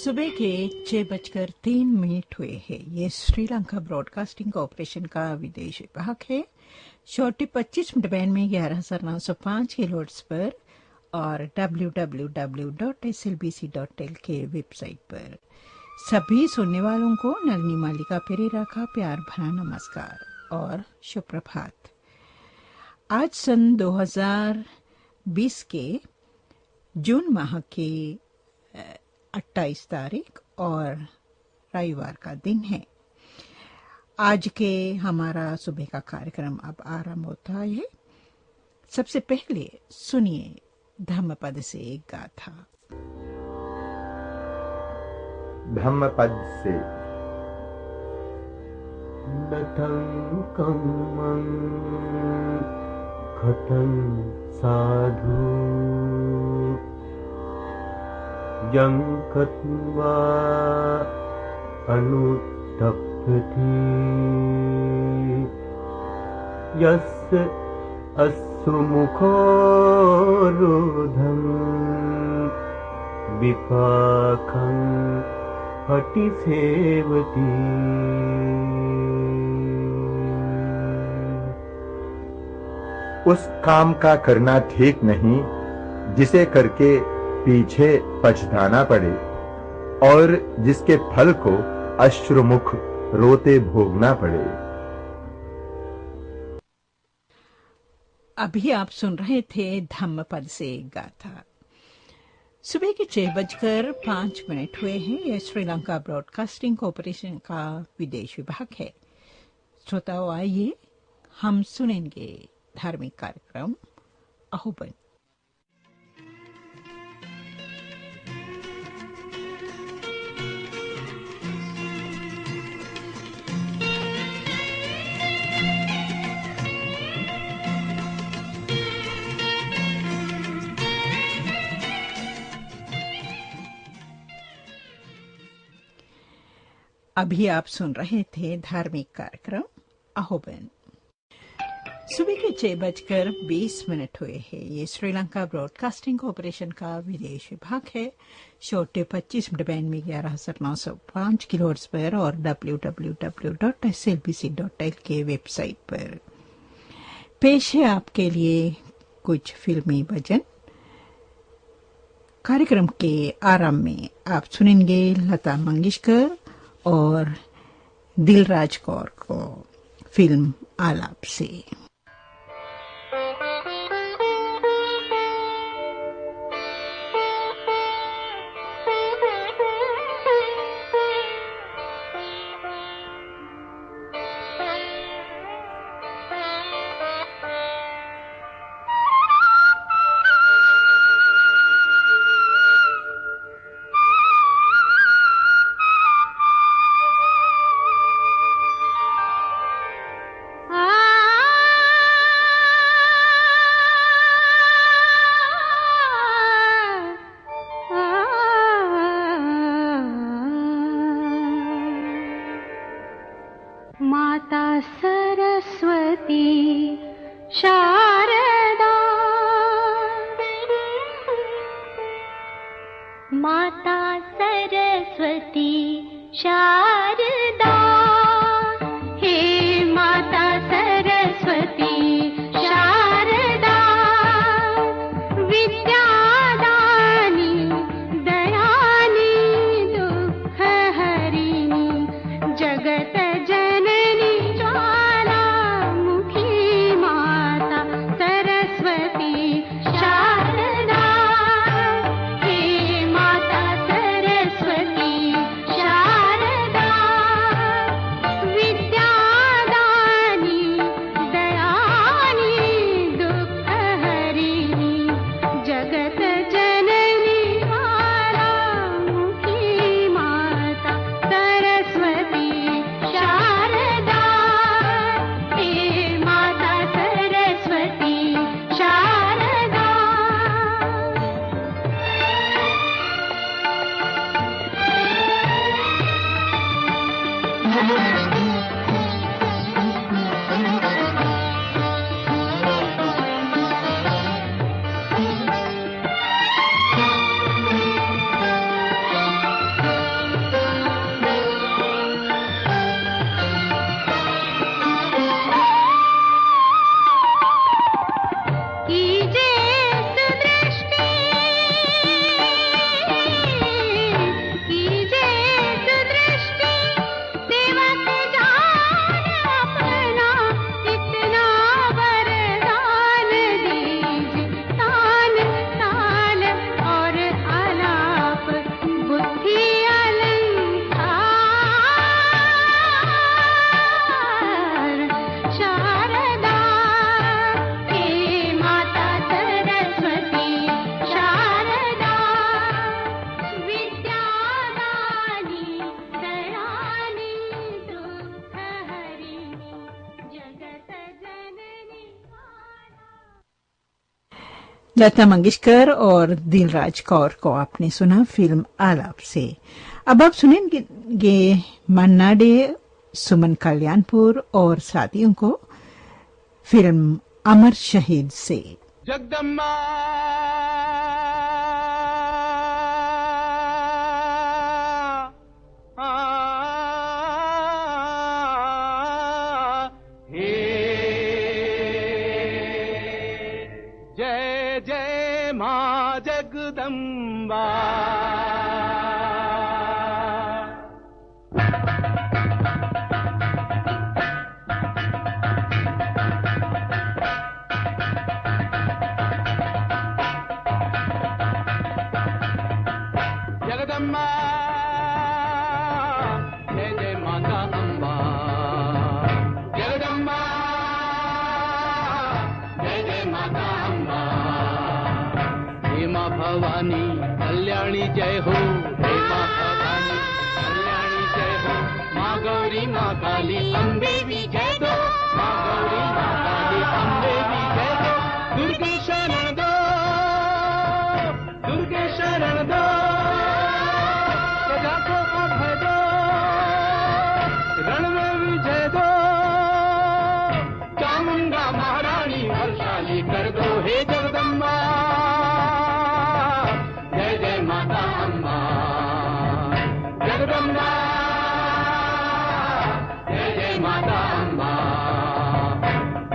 सुबह के 6:03 हुए हैं। ये श्रीलंका ब्रॉडकास्टिंग कॉरपोरेशन का विदेश विभाग है। शॉर्टी 25 मिनट बैंड में 11,905 किलोहर्ट्ज पर और www.slbc.lk के वेबसाइट पर। सभी सुनने वालों को नलिनी मालिका पेरेरा का प्यार भरा नमस्कार और शुभ प्रभात। आज सन 2020 के जून माह के 28 तारीख और रविवार का दिन है। आज के हमारा सुबह का कार्यक्रम अब आरंभ होता है। सबसे पहले सुनिए धम्मपद से एक गाथा। धम्मपद से। नतं कम्मं कथं साधु यं कत्वा अनुत्तप्यति यस्य अश्रुमुखोरुधं विपाकं पटिसेवति। उस काम का करना ठीक नहीं जिसे करके पीछे पछताना पड़े और जिसके फल को अश्रुमुख रोते भोगना पड़े। अभी आप सुन रहे थे धम्मपद से एक गाथा। सुबह के 6:05 हुए हैं। यह श्रीलंका ब्रॉडकास्टिंग कॉरपोरेशन का विदेश विभाग है। श्रोताओ, आइए हम सुनेंगे धार्मिक कार्यक्रम अहोबन। अभी आप सुन रहे थे धार्मिक कार्यक्रम अहोबन। सुबह के 6:20 हुए हैं। ये श्रीलंका ब्रॉडकास्टिंग कॉरपोरेशन का विदेश विभाग है। शॉर्टे 25 मिनट बैंड में 11,905 किलोहर्ट्ज पर और www.slbc.lk के वेबसाइट पर। पेश है आपके लिए कुछ फिल्मी भजन। कार्यक्रम के आरंभ में आप सुनेंगे लता मंगेशकर और दिलराज कौर को फिल्म आलाप से। माता सरस्वती शारदा, माता सरस्वती शारदा, हे माता सरस्वती शारदा, विद्यादानी दयानी दुःखहरिणी जगत जननी ज्वालामुखी माता सरस्वती शारदा, हे माता सरस्वती शारदा। लता मंगेशकर और दिलराज कौर को आपने सुना फिल्म आलाप से। अब आप सुनेंगे मन्ना डे, सुमन कल्याणपुर और साथियों को फिल्म अमर शहीद से। जगदम्बा जय जय मां जगदम्बा। जगदम्बा जय जय माता अम्बा। जगदम्बा जय जय माता अम्बा। हे मां भवानी कल्याणी जय हो। हे मां भवानी कल्याणी जय हो। मां गौरी मां काली अम्बे भी जय दो। मां गौरी मां काली अम्बे भी जय दो। दुर्गे शरण दो, दुर्गे शरण दो। प्रजा को अभय दो, रण में विजय दो। चामुंडा महारानी वर्षाली कर दो। हे जगदम्बा जय जय माता अम्बा। जगदम्बा जय जय माता अम्बा।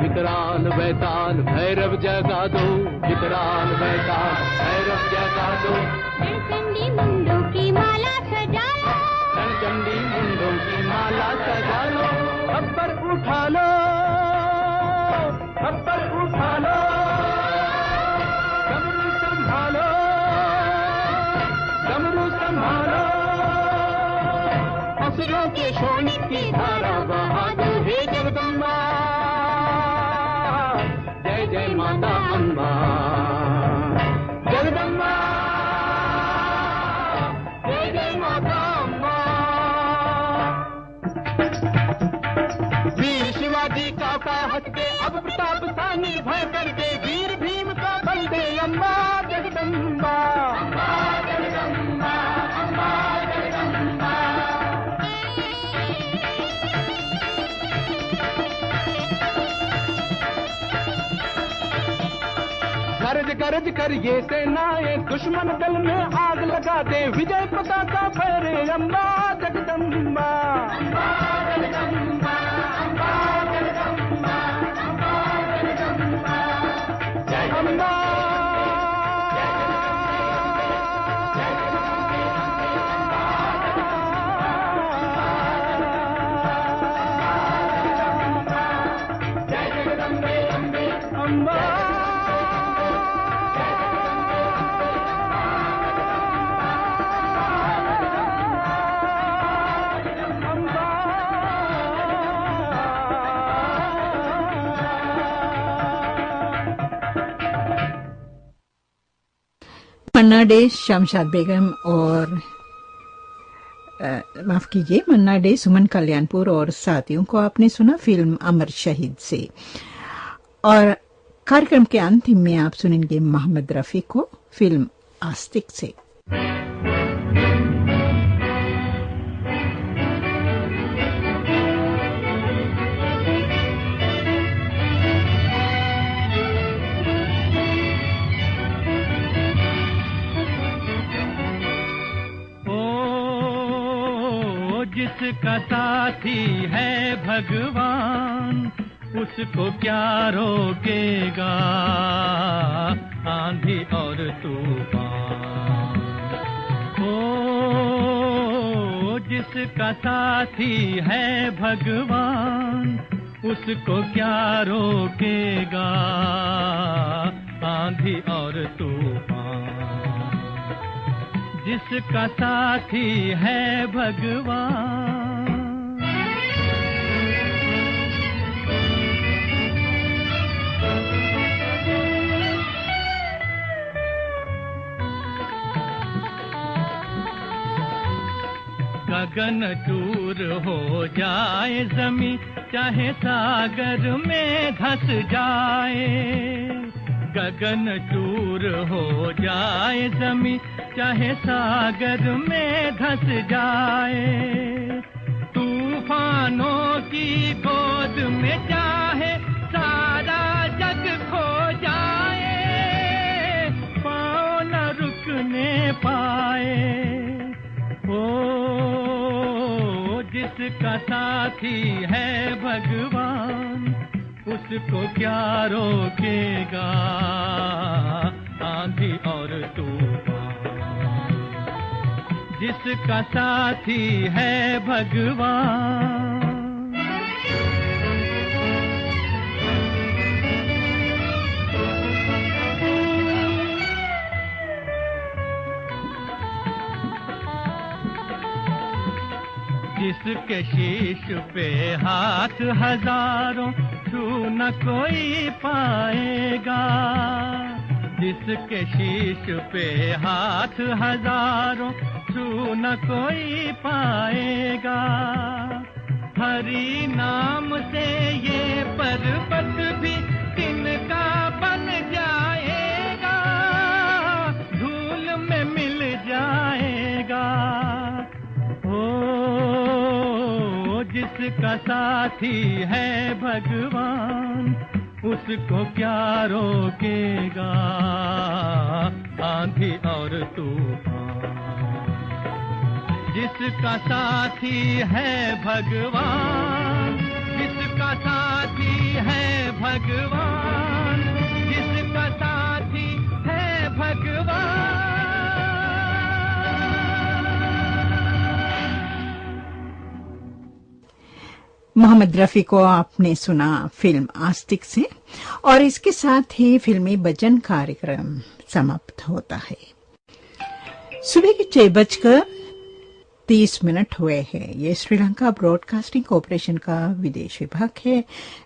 विकराल बैताल भैरव जगा दो। विकराल बैताल भैरव जगा दो। रणचंडी मुंडों की माला सजा लो। रणचंडी मुंडों की माला सजा लो। खप्पर उठा लो, खप्पर उठा लो। डमरू संभालो, डमरू संभालो। असुरों के शोणित की धारा बहा दो। हे जगदम्बा जय जय माता अम्बा। जगदम्बा जय जय माता अम्बा। वीर शिवाजी का हट के अब प्रताप सानी भय कर दे। वीर भीम का बल दे अम्बा जगदम्बा। अम्बा जगदम्बा, अम्बा जगदम्बा। गरज गरज कर ये सेनाएं दुश्मन दल में आग लगा दे। विजय पताका फहरे अम्बा जगदम्बा। अम्बा जगदम्बा, अम्बा जगदम्बा, अम्बा जगदम्बा। जय अम्बा जय जगदम्बे अम्बे अम्बा। मन्ना डे, शमशाद बेगम और माफ कीजिए, मन्ना डे, सुमन कल्याणपुर और साथियों को आपने सुना फिल्म अमर शहीद से। और कार्यक्रम के अंतिम में आप सुनेंगे मोहम्मद रफी को फिल्म आस्तिक से। जिसका साथी है भगवान उसको क्या रोकेगा आंधी और तूफान। ओ जिसका साथी है भगवान उसको क्या रोकेगा आंधी और तूफान। जिसका साथी है भगवान। गगन दूर हो जाए जमी चाहे सागर में धस जाए। गगन चूर हो जाए जमी, चाहे सागर में धस जाए, तूफानों की गोद में चाहे सारा जग खो जाए, पाँव न रुकने पाए। ओ जिसका साथी है भगवान, उसको क्या रोकेगा आंधी और तूफान। जिसका साथी है भगवान। जिसके शीश पे हाथ हजारों, छू न कोई पाएगा। जिसके शीश पे हाथ हजारों, छू न कोई पाएगा। हरि नाम से ये पर्वत भी तिनका बन जाएगा, धूल में मिल जाएगा। जिसका साथी है भगवान, उसको क्या रोकेगा आंधी और तूफान। जिसका साथी है भगवान, जिसका साथी है भगवान, जिसका साथी है भगवान। मोहम्मद रफी को आपने सुना फिल्म आस्तिक से, और इसके साथ ही फिल्मी भजन कार्यक्रम समाप्त होता है। सुबह के 6:30 हुए हैं। ये श्रीलंका ब्रॉडकास्टिंग कॉरपोरेशन का विदेश विभाग है।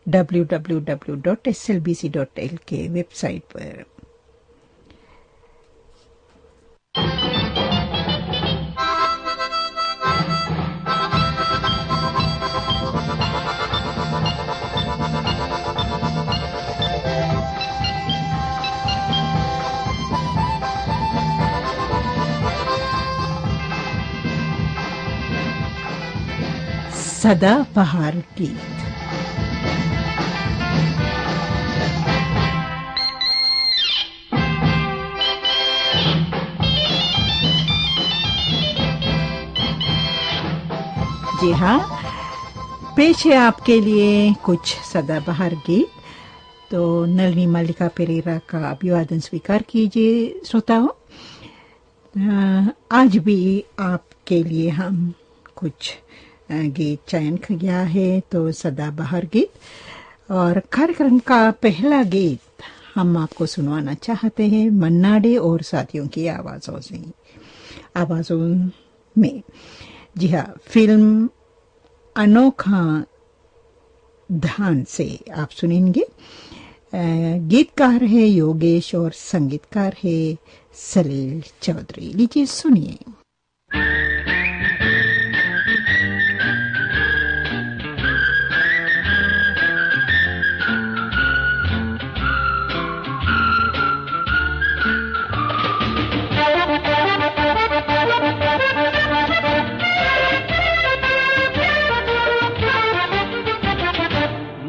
www.slbc.lk वेबसाइट पर। सदा बहार गीत। जी हाँ, पेश है आपके लिए कुछ सदाबहार गीत। तो नलिनी मालिका पेरेरा का अभिवादन स्वीकार कीजिए श्रोताओं। आज भी आपके लिए हम कुछ गीत चयन किया है, तो सदाबहार गीत। और कार्यक्रम का पहला गीत हम आपको सुनवाना चाहते हैं मन्ना डे और साथियों की आवाजों में। जी हाँ, फिल्म अनोखा धान से आप सुनेंगे। गीतकार है योगेश और संगीतकार है सलील चौधरी। लीजिए सुनिए।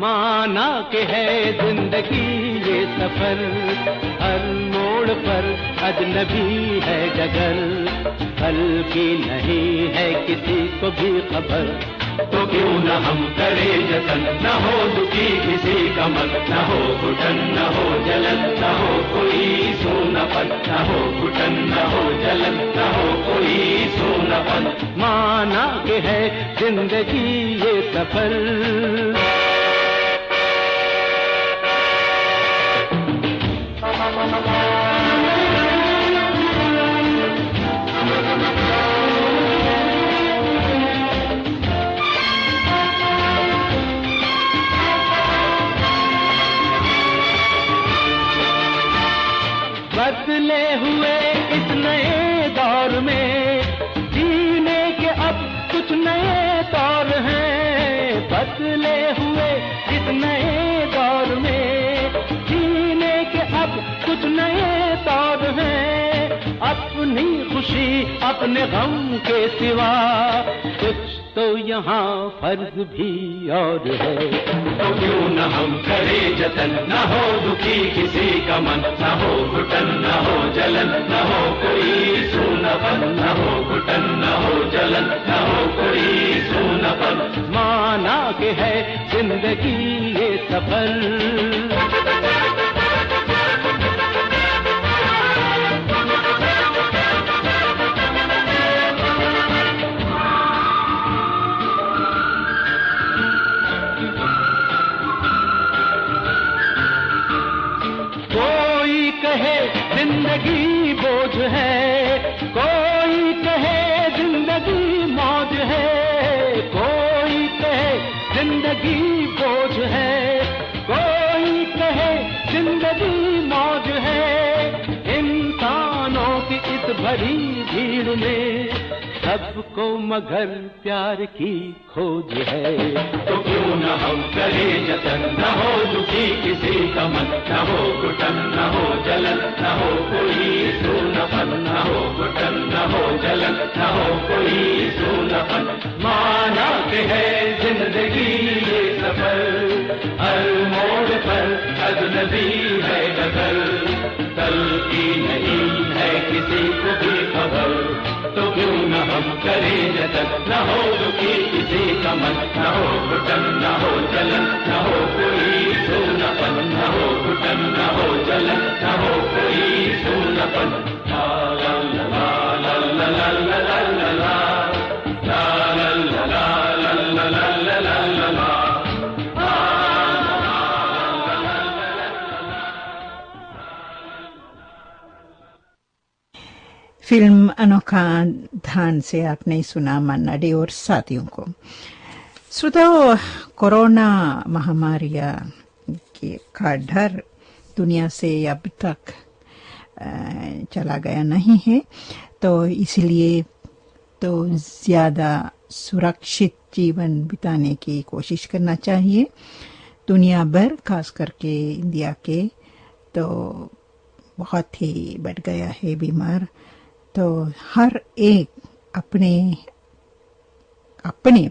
माना के है जिंदगी ये सफर, हर मोड़ पर अजनबी है डगर, कल की नहीं है किसी को भी खबर। तो क्यों न हम करें जतन, न हो दुखी किसी का मन, न हो घुटन न हो जलन, न हो कोई सूनापन, न हो घुटन न हो जलन, न हो कोई सूनापन। माना के है जिंदगी ये सफर। बदले हुए इस नए दौर में जीने के अब कुछ नए तौर हैं। बदले हुए अपने गम के सिवा कुछ तो यहाँ फर्ज भी और है। तो क्यों न हम करें जतन, न हो दुखी किसी का मन, न हो घुटन न हो जलन, न हो कोई सूनापन, न हो घुटन न हो जलन, न हो कोई सूनापन। माना के है जिंदगी ये सफर, जिंदगी बोझ है, कोई कहे जिंदगी मौज है, कोई कहे जिंदगी बोझ है, कोई कहे जिंदगी मौज है। इंसानों की इस भरी भीड़ में सबको मगर प्यार की खोज है। तो क्यों न हम करें जतन, न हो दुखी किसी का मन, न हो घुटन न हो जलन, न हो कोई सूनापन, न हो घुटन न हो जलन, न हो कोई सूनापन। माना के है जिंदगी ये सफर, हर मोड़ पर अजनबी है डगर, कल की नहीं है किसी को भी खबर। तो क्यों न हम करें जतन, न हो दुखी किसी का मन, न हो घुटन न हो जलन, न हो कोई सूनापन, न हो घुटन न हो जलन, न हो कोई सूनापन। ला ला ला ला ला ला ला ला ला ला ला ला ला ला ला ला। फिल्म अनोखा धान से आपने सुना मन्ना डे और साथियों को। श्रोताओ, कोरोना महामारी का डर दुनिया से अब तक चला गया नहीं है, तो इसलिए तो ज्यादा सुरक्षित जीवन बिताने की कोशिश करना चाहिए। दुनिया भर खास करके इंडिया के तो बहुत ही बढ़ गया है बीमार, तो हर एक अपने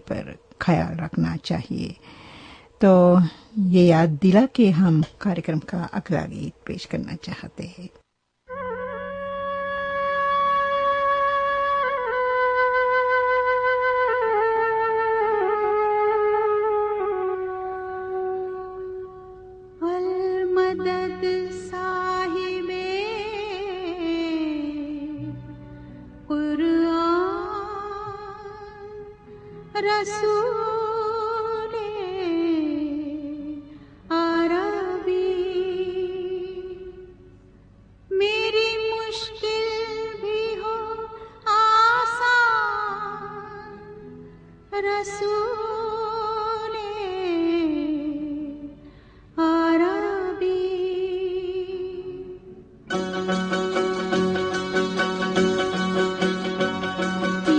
पर ख्याल रखना चाहिए। तो ये याद दिला के हम कार्यक्रम का अगला गीत पेश करना चाहते हैं।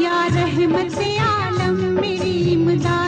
या रहमत आलम मेरी इमदाद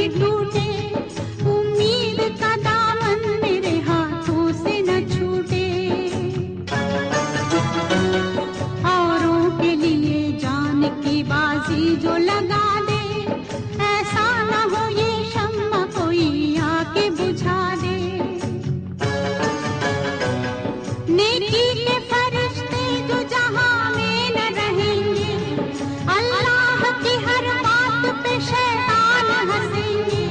कहीं टूटे, उम्मीद का दामन मेरे हाथों से न छूटे। औरों के लिए जान की बाजी जो लगा दे, ऐसा न हो ये शम्मा कोई आके बुझा दे। नेकी के फरिश्ते जो जहां में न रहेंगे, अल्लाह की हर बात पे शैतान हंसेंगे।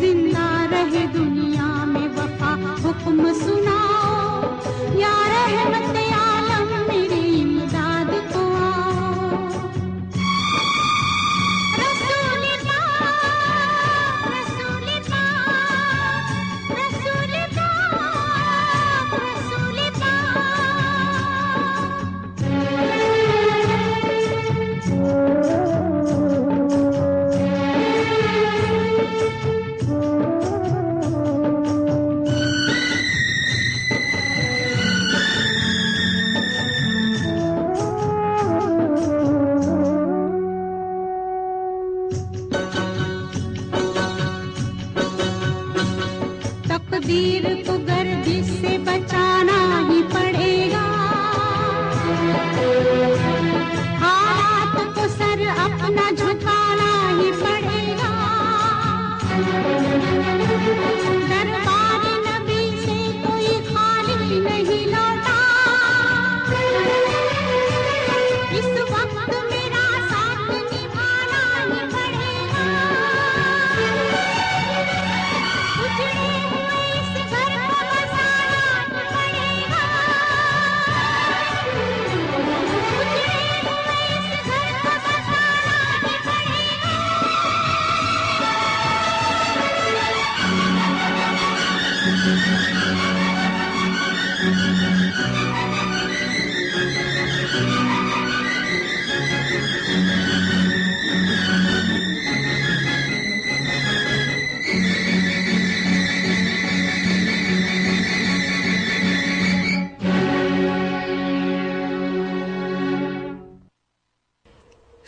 जिंदा रहे दुनिया में वफा हुक्म सुनाओ, या रहमत आलम मेरी इमदाद को आओ। रसूल पाक, रसूल पाक, रसूल पाक, रसूल तकदीर को गर्दिश से बचाना ही पड़ेगा। हालात को सर अपना झुकाना ही पड़ेगा। दरबार नबी से कोई खाली नहीं लौटा। इस वक्त मेरा साथ निभाना ही पड़ेगा। उजड़े हुए इस घर को बसाना ही पड़ेगा। उजड़े हुए इस घर को बसाना ही पड़ेगा।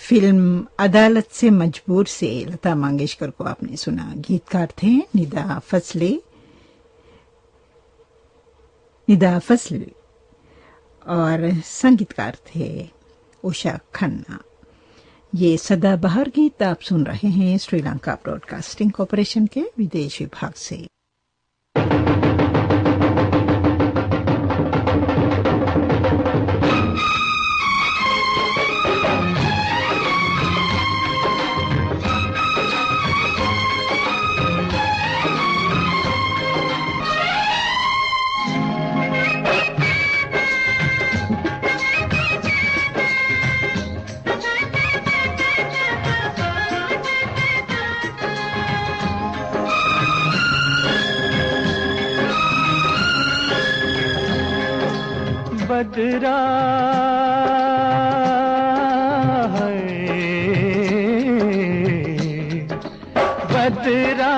फिल्म अदालत से मजबूर से लता मंगेशकर को आपने सुना। गीतकार थे निदा फजल और संगीतकार थे उषा खन्ना। ये सदाबहार गीत आप सुन रहे हैं श्रीलंका ब्रॉडकास्टिंग कॉरपोरेशन के विदेश विभाग से। बदरा है, बदरा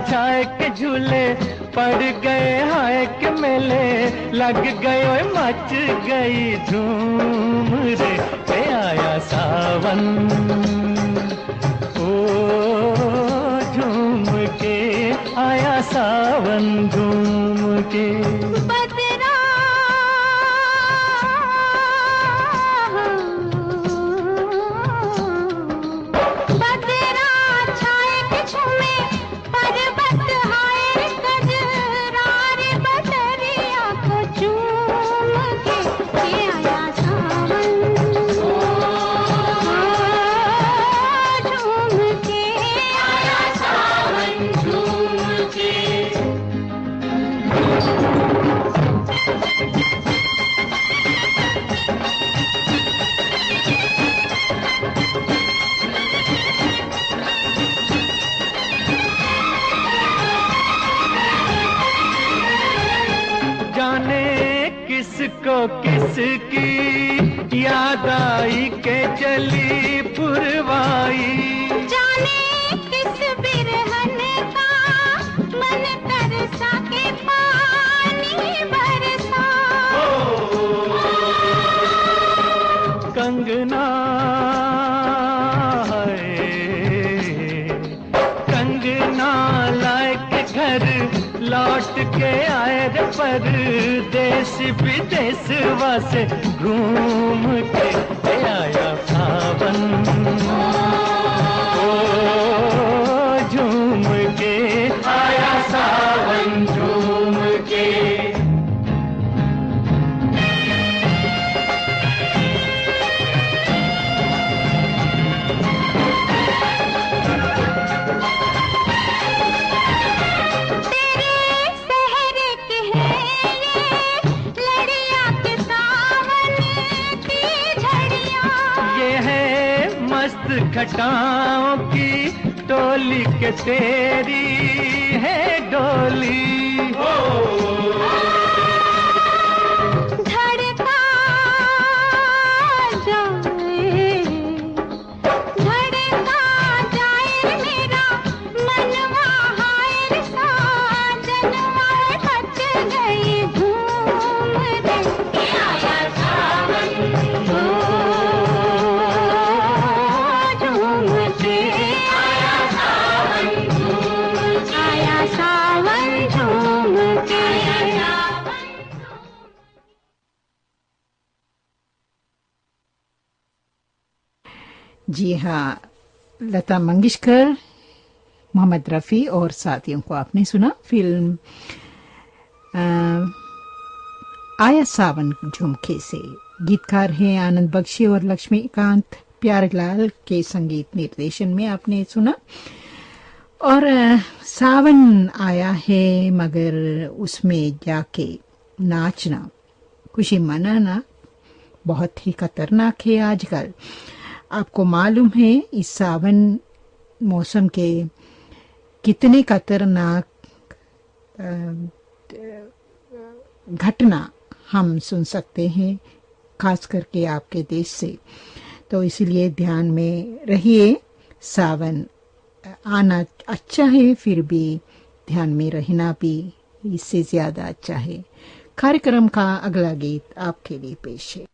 छाए के झूले पड़ गए हाय के मेले लग गए ओए मच गई धूम रे। के आया सावन ओ झूम के आया सावन झूम के। किसको किसकी याद आई के चली पुरवाई। जाने किस बिरहन का मन तरसा के पानी बरसा। कंगना है कंगना लौट के आए रे परदेश विदेशवा से घूम के आया सावन ओ झूम के आया सावन झूम के। घटाओं की टोली के तेरी है डोली धड़का जाए मेरा मनवा हाय साजनवा बच गई धूम रे आया सावन जी हाँ, लता मंगेशकर, मोहम्मद रफ़ी और साथियों को आपने सुना। फिल्म आया सावन झुमके से। गीतकार हैं आनंद बख्शी और लक्ष्मीकांत प्यारेलाल के संगीत निर्देशन में आपने सुना। और सावन आया है मगर उसमें जाके नाचना, खुशी मनाना बहुत ही खतरनाक है आजकल। आपको मालूम है इस सावन मौसम के कितने खतरनाक घटना हम सुन सकते हैं, खास करके आपके देश से। तो इसलिए ध्यान में रहिए। सावन आना अच्छा है, फिर भी ध्यान में रहना भी इससे ज्यादा अच्छा है। कार्यक्रम का अगला गीत आपके लिए पेश है।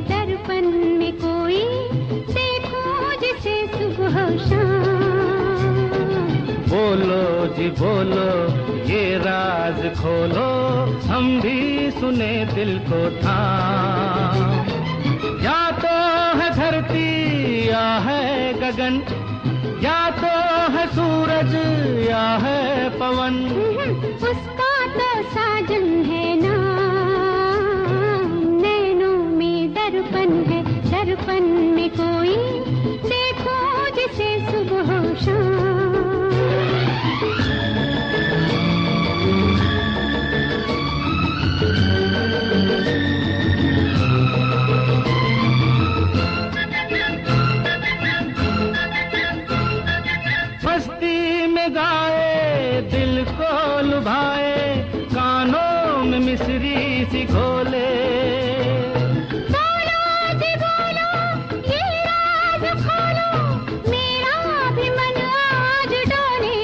दर्पण में कोई देखो जिसे सुबह शाम। बोलो जी बोलो ये राज खोलो, हम भी सुने दिल को थाम। या तो है धरती या है गगन, या तो है सूरज या है पवन, उसका तो साजन है नाम। नैनों में दर्पण है, दर्पण में कोई देखो जिसे सुबह शाम। मस्ती में गाए दिल को लुभाए, कानों में मिश्री सी घोले। बोलो जी बोलो ये राज खोलो, मेरा भी मन आज डोले।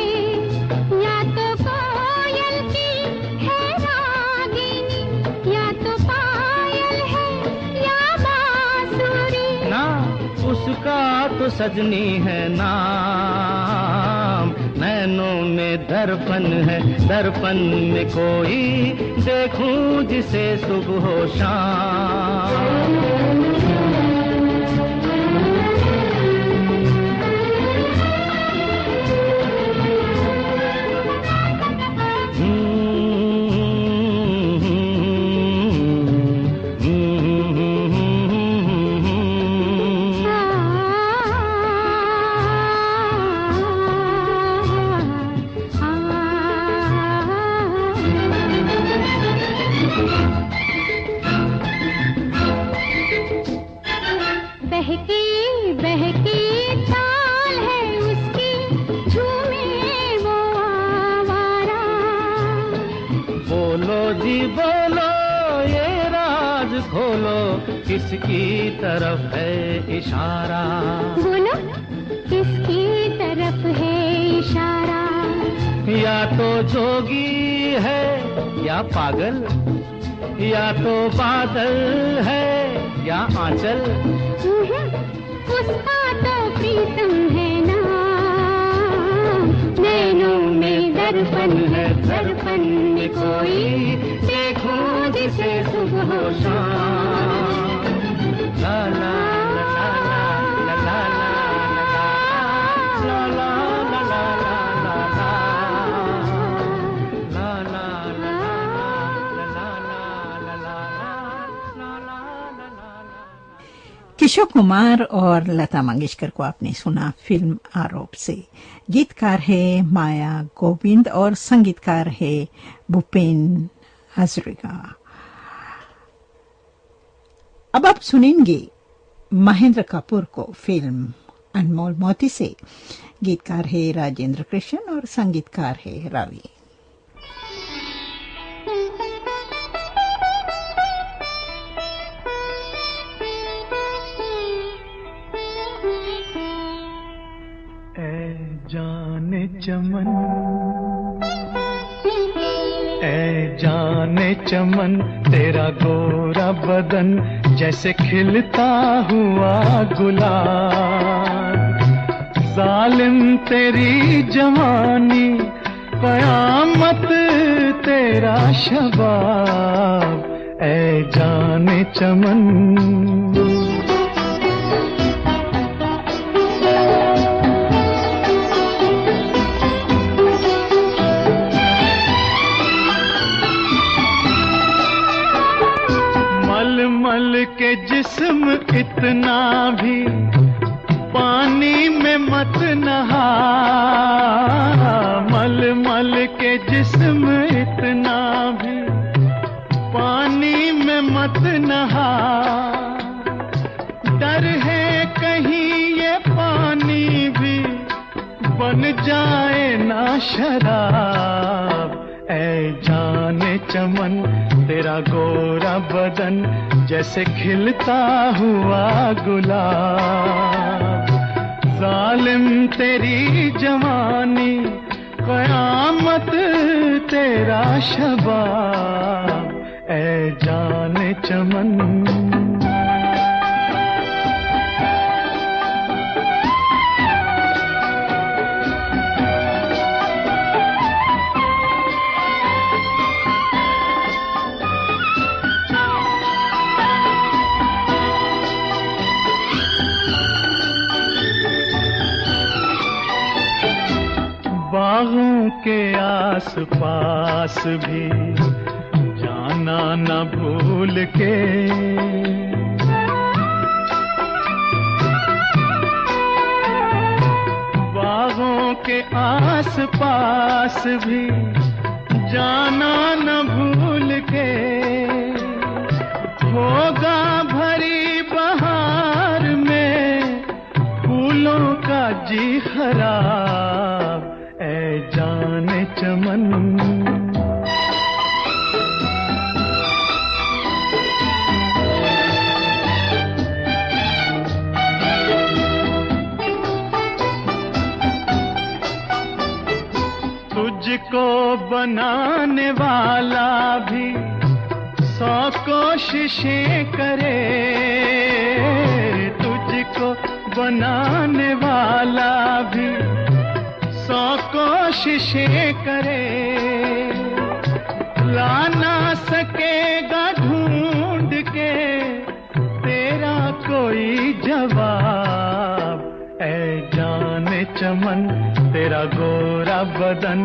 या तो कोयल की है रागिनी, या तो पायल है या बांसुरी। ना उसका तो सजनी है नाम। नैनों में दर्पण है, दर्पण में कोई देखूं जिसे सुबह शाम। राज खोलो, किसकी तरफ है इशारा? बोलो किसकी तरफ है इशारा? या तो जोगी है या पागल, या तो बादल है या आंचल। उसका तो प्रीतम है ना, नैनों में दर्पण है, दर्पण में कोई देखो जिसे सुबह शाम। ला ला ला ला ला ला ला ला ला ला ला ला ला किशोर कुमार और लता मंगेशकर को आपने सुना फिल्म आरोप से। गीतकार है माया गोविंद और संगीतकार है भूपेन हजरिका। अब आप सुनेंगे महेंद्र कपूर को फिल्म अनमोल मोती से। गीतकार है राजेंद्र कृष्ण और संगीतकार है रवि। जाने चमन, ऐ जाने चमन, तेरा गोरा बदन जैसे खिलता हुआ गुलाब। जालिम तेरी जवानी, कयामत तेरा शबाब, ऐ जाने चमन। के जिस्म इतना भी पानी में मत नहा, मल मल के जिस्म इतना भी पानी में मत नहा। डर है कहीं ये पानी भी बन जाए ना शराब, ऐ जाने चमन, तेरा गोरा बदन जैसे खिलता हुआ गुलाब। जालिम तेरी जवानी, कयामत तेरा शबाब, ऐ जाने चमन। बागों के आस पास भी जाना न भूल के, बागों के आस पास भी जाना न भूल के। होगा भरी बहार में फूलों का जी खराब, ऐ जाने चमन। तुझको बनाने वाला भी 100 कोशिशें करे, तुझको बनाने वाला भी 100 कोशिशें करे। ला ना सकेगा ढूंढ के तेरा कोई जवाब, ऐ जाने चमन, तेरा गोरा बदन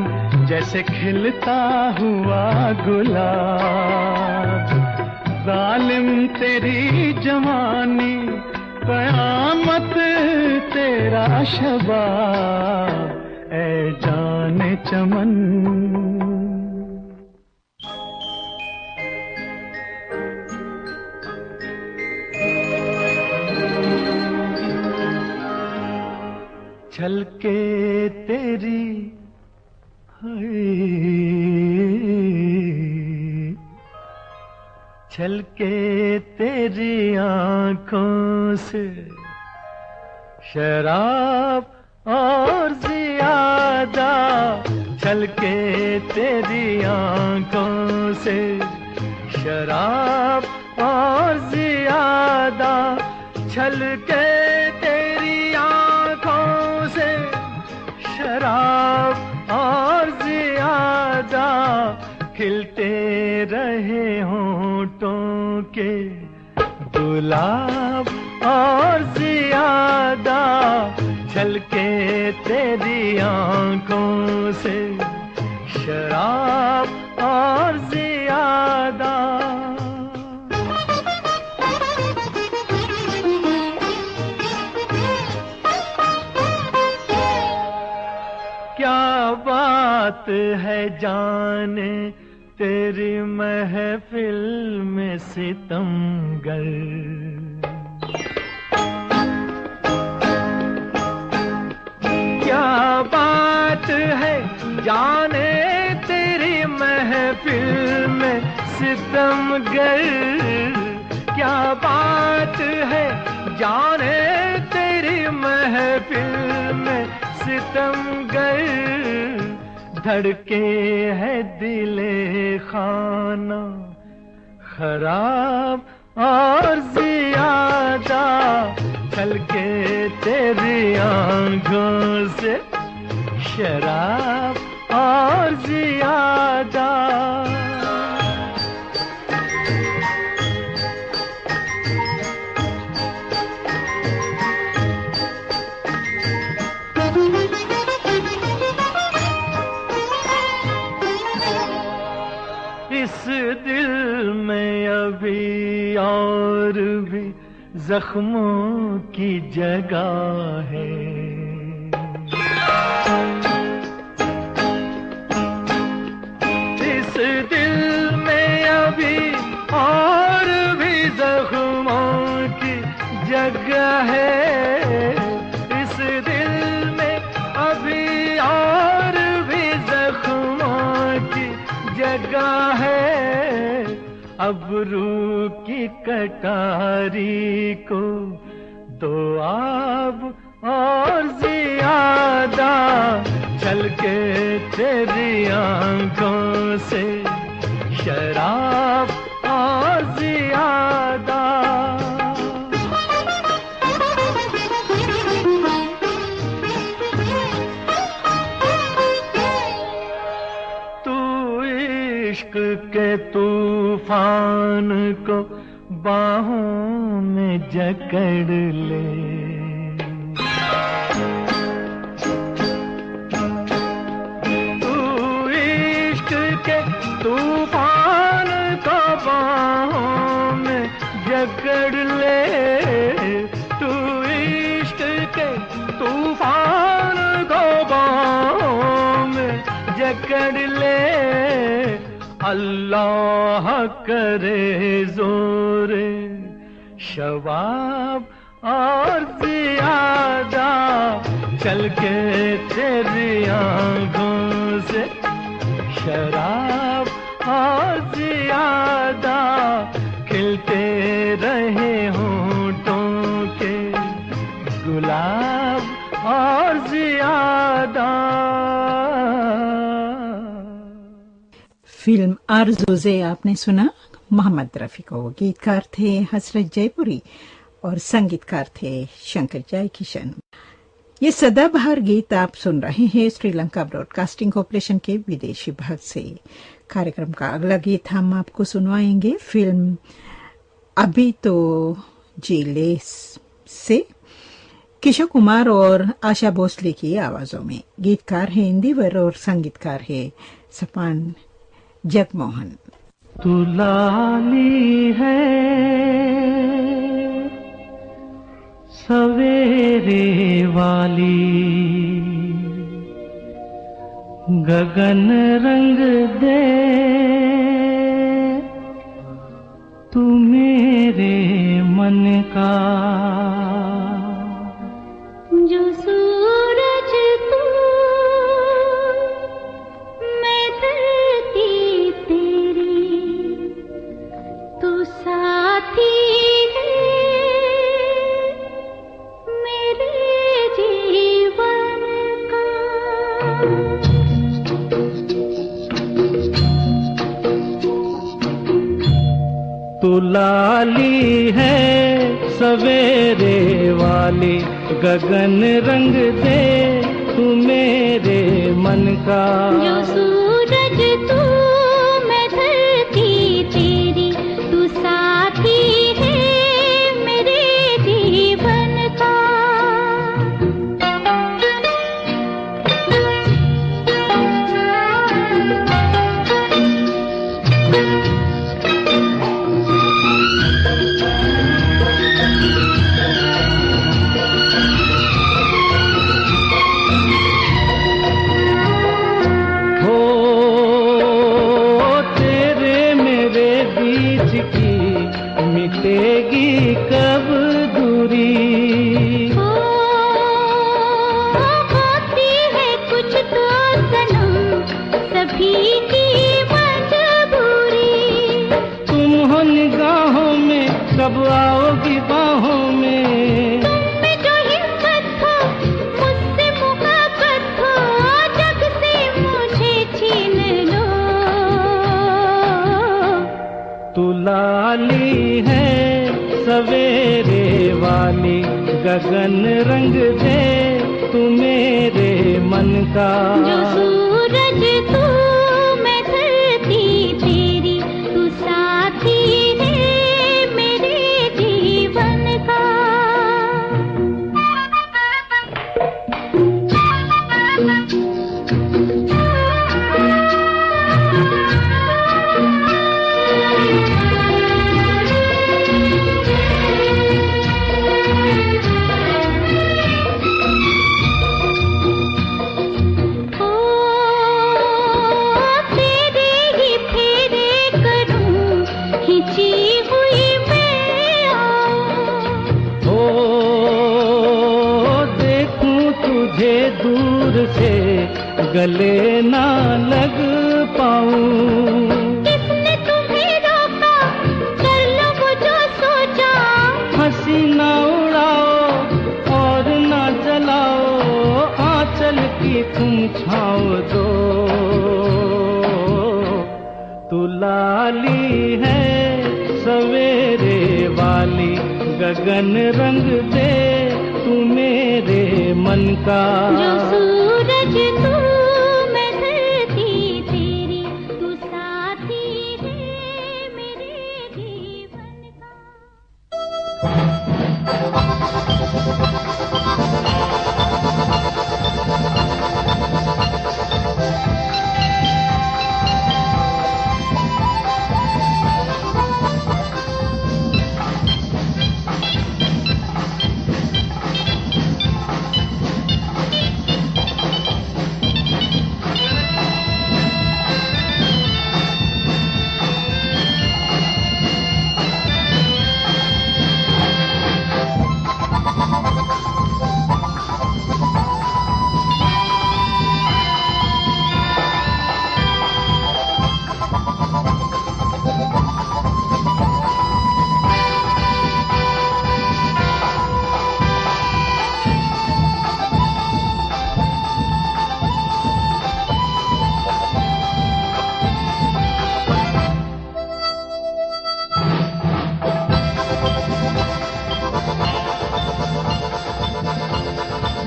जैसे खिलता हुआ गुलाब। जालिम तेरी जवानी, कयामत तेरा शबाब, ऐ जाने चमन। छलके तेरी छलके तेरी आंखों से शराब और ज्यादा, छलके तेरी आंखों से शराब और ज्यादा, छलके तेरी आंखों से शराब और ज्यादा, खिलते रहे होंठों के गुलाब और ज्यादा, छलके तेरी आंखों से शराब और ज्यादा। क्या बात है जाने तेरी महफिल में सितमगर, क्या बात है जाने तेरी महफिल में सितमगर, क्या बात है जाने तेरी महफिल में सितमगर, धड़के है दिले खाना खराब और ज्यादा, छलके तेरी आंखों से शराब और ज्यादा। इस दिल में अभी और भी जख्मों की जगह है, इस दिल में अभी और भी जख्मों की जगह है, इस दिल में अभी और भी जख्मों की जगह है, अब रूह की कटारी को दो आब और ज्यादा, छलके तेरी आंखों से शराब और ज्यादा। इश्क के तूफान को बाहों में जकड़ ले, तू इश्क के तूफान को बाहों में जकड़ ले, तू इश्क के तूफान को बाहों में जकड़ ले, अल्लाह करे जोरे शबाब और ज्यादा, छलके तेरी आंखों से शराब और ज्यादा, खिलते रहे होंठों के गुलाब और ज्यादा। फिल्म आरज़ू से आपने सुना। मोहम्मद रफ़ी को गीतकार थे हसरत जयपुरी और संगीतकार थे शंकर जयकिशन। ये सदाबहार गीत आप सुन रहे हैं श्रीलंका ब्रॉडकास्टिंग कॉर्पोरेशन के विदेशी विभाग से। कार्यक्रम का अगला गीत हम आपको सुनवाएंगे फिल्म अभी तो जी ले से किशोर कुमार और आशा भोसले की आवाजों में। गीतकार है इंदिवर और संगीतकार है सपान जगमोहन। तू लाली है सवेरे वाली, गगन रंग दे तू मेरे मन का, जो सूरज तू मैं धरती तेरी, तू लाली है सवेरे वाली, गगन रंग दे तू मेरे मन का। जो सूरज तू मैं धरती तेरी, तू साथी है मेरे जीवन का। मिटेगी कब दूरी, होती है कुछ तो सनम सभी की मजबूरी। तुम हो निगाहों में, कब आओगी बाहों में। तुम में जो हिम्मत हो, मुझसे मुहब्बत हो, जग से मुझे छीन लो। तू लाली है सवेरे वाली, गगन रंग दे तू मेरे मन का। जो सूरज तू मैं धरती तेरी, तू साथी है मेरे जीवन का। दूर से गले ना लग पाऊं। किसने तुम्हें रोका, कर लो वो जो सोचा। हंसी ना उड़ाओ और ना जलाओ, आंचल की तुम छाँव दो। तू लाली है सवेरे वाली, गगन रंग दे तू मेरे मन का। जो सूरज तू मैं धरती तेरी, तू साथी है मेरे जीवन का।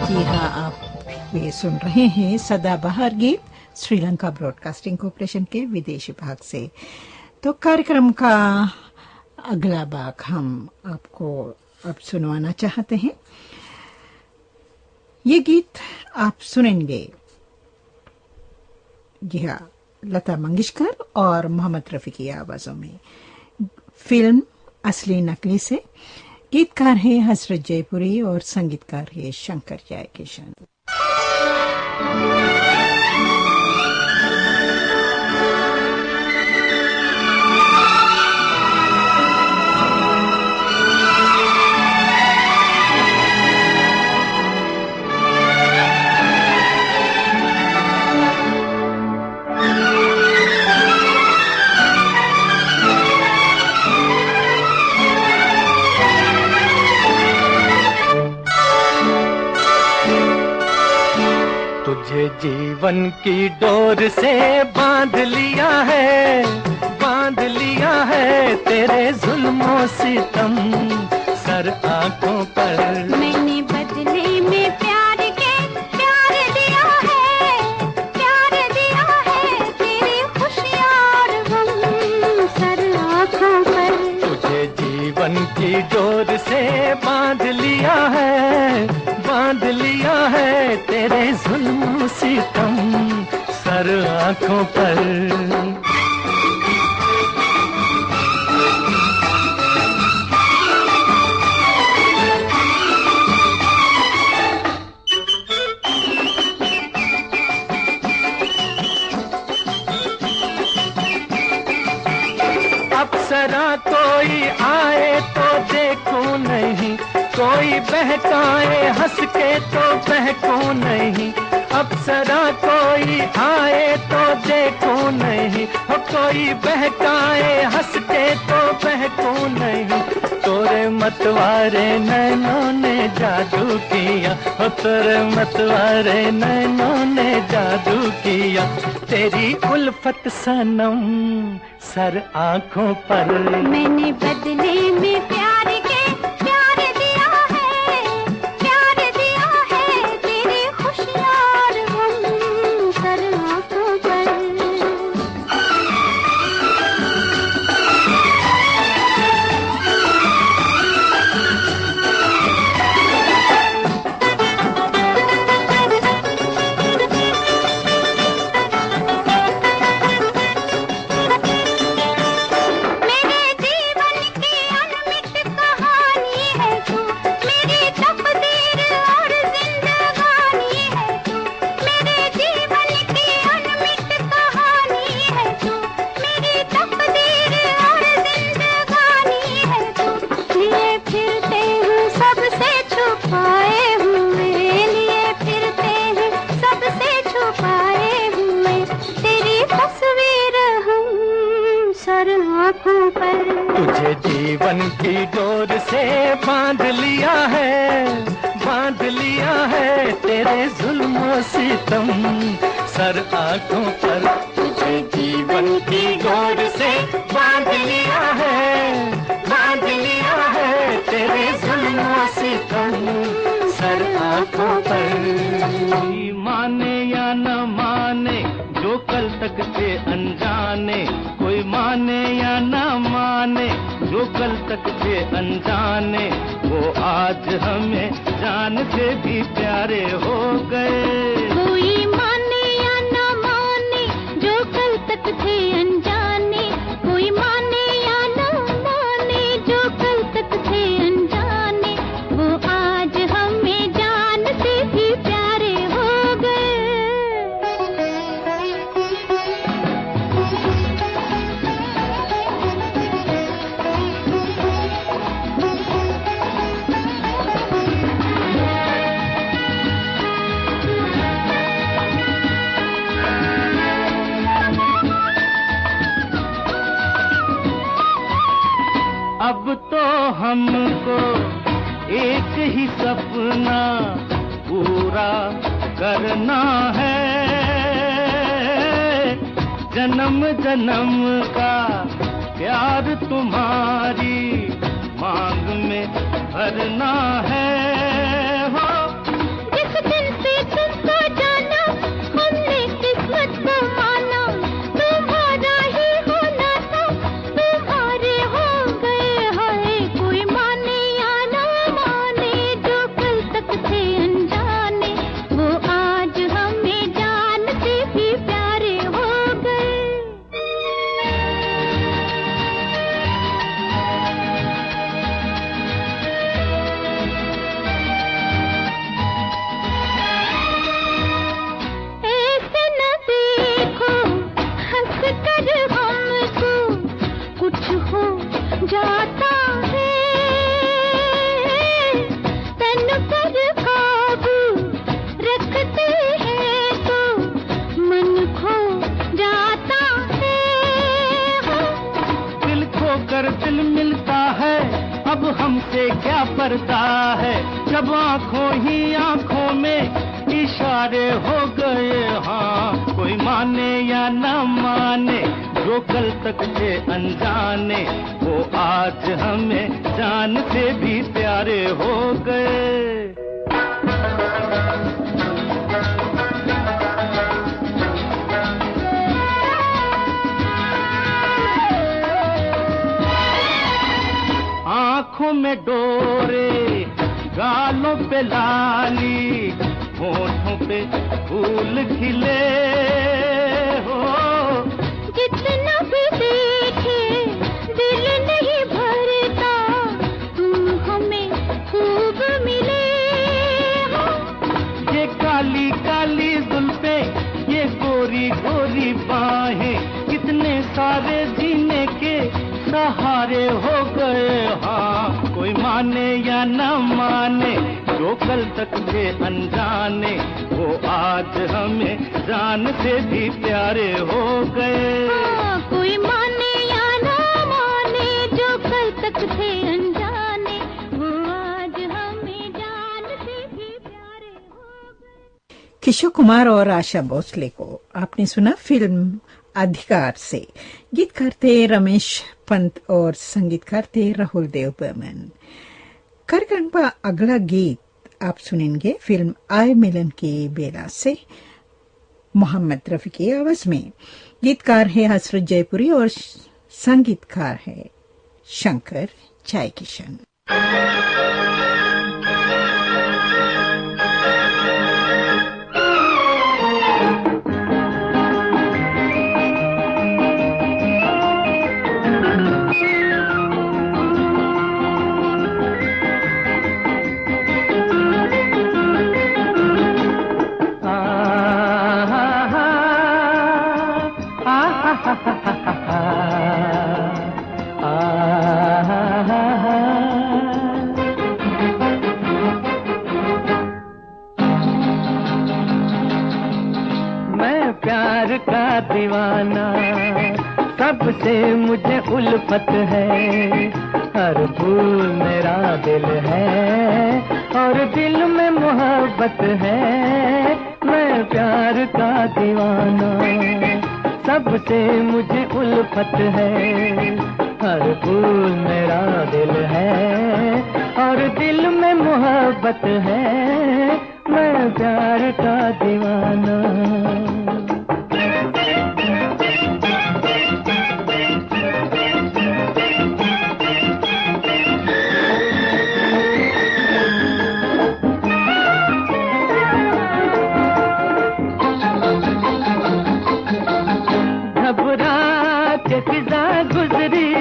जी हाँ, आप ये सुन रहे हैं सदाबहार गीत श्रीलंका ब्रॉडकास्टिंग कॉरपोरेशन के विदेश विभाग से। तो कार्यक्रम का अगला भाग हम आपको अब सुनवाना चाहते हैं। ये गीत आप सुनेंगे जी हाँ, लता मंगेशकर और मोहम्मद रफी की आवाजों में। फिल्म असली नकली से गीतकार है हसरत जयपुरी और संगीतकार है शंकर जयकिशन। तुझे जीवन की डोर से बांध लिया है, बांध बांध लिया है तेरे जुल्मों सितम सर आंखों पर। मैंने बदले में प्यार के प्यार दिया है तेरी खुशियाँ और गम सर आँखों पर। तुझे जीवन की डोर से बांध लिया है तेरे जुल्म सितम सर आंखों पर। अप्सरा कोई आए तो देखूं नहीं, कोई बहकाए हंस के तो बहकूं नहीं। अप्सरा कोई आए तो देखूं नहीं, हो कोई बहकाए हंस के तो बहकूं नहीं। तोरे मतवारे नैनों ने जादू किया, हो तोरे मतवारे नैनों ने जादू किया। तेरी उल्फत सनम सर आंखों पर। मैंने बदले में प्यार के प्यार दिया है तेरी खुशियाँ और गम सर आँखों पर। तुझे जीवन की डोर से बांध लिया है तेरे जुल्म सितम सर आंखों पर। तुझे जीवन की डोर से बांध लिया है तेरे जुल्म सितम सर आंखों पर। माने या न माने जो कल तक थे अनजाने, कोई माने या न माने जो कल तक थे अनजाने, वो आज हमें जान से भी प्यारे हो गए। कोई माने या न माने जो कल तक थे अनजाने, कोई माने या न माने जो कल तक थे अनजाने, वो आज हमें जान से भी प्यारे हो गए। अब तो हमको एक ही सपना पूरा करना है, जन्म जन्म का प्यार तुम्हारी मांग में भरना है। हो जिस दिन से तुमको जाना हमने किस्मत को माना, तुम्हारा ही होना था तुम्हारे हो गए। हाय कोई माने या ना माने जो कल तक थे अनजाने, वो आज हमें जान से भी प्यारे हो गए। ऐसे न देखो हंस कर हमको कुछ हो जाता है, तन पर काबू रखते हैं तो मन खो जाता है। दिल खो कर दिल मिलता है, अब हमसे क्या पर्दा है, जब आंखों ही आंखों में इशारे हो गए। हाँ कोई माने या न माने जो कल तक थे अनजाने, वो आज हमें जान से भी प्यारे हो गए। आँखों में डोरे, गालों पे लाली, होठों पे फूल खिले हो। जितना भी देखे दिल नहीं भरता, तुम हमें खूब मिले हो। ये काली काली जुल्फे, ये गोरी गोरी बाहें, कितने सारे जीने के सहारे हो गए। हाँ, कोई माने या न माने, जो कल तक थे अनजाने, वो आज हमें जान से भी प्यारे हो गए। हाँ, कोई माने या न माने, जो कल तक थे अनजाने, वो आज हमें जान से भी प्यारे हो गए। किशोर कुमार और आशा भोसले को आपने सुना फिल्म अधिकार से। गीतकार थे रमेश पंत और संगीतकार थे राहुल देव बर्मन। कार्यक्रम का अगला गीत आप सुनेंगे फिल्म आए मिलन की बेला से, मोहम्मद रफी की आवाज में। गीतकार है हसरत जयपुरी और संगीतकार है शंकर जयकिशन। मैं प्यार का दीवाना, सबसे मुझे उल्फत है। हर फूल मेरा दिल है और दिल में मोहब्बत है। मैं प्यार का दीवाना, सबसे मुझे उल्फत है। हर फूल मेरा दिल है और दिल में मोहब्बत है। मैं प्यार का दीवाना। फिजा गुजरी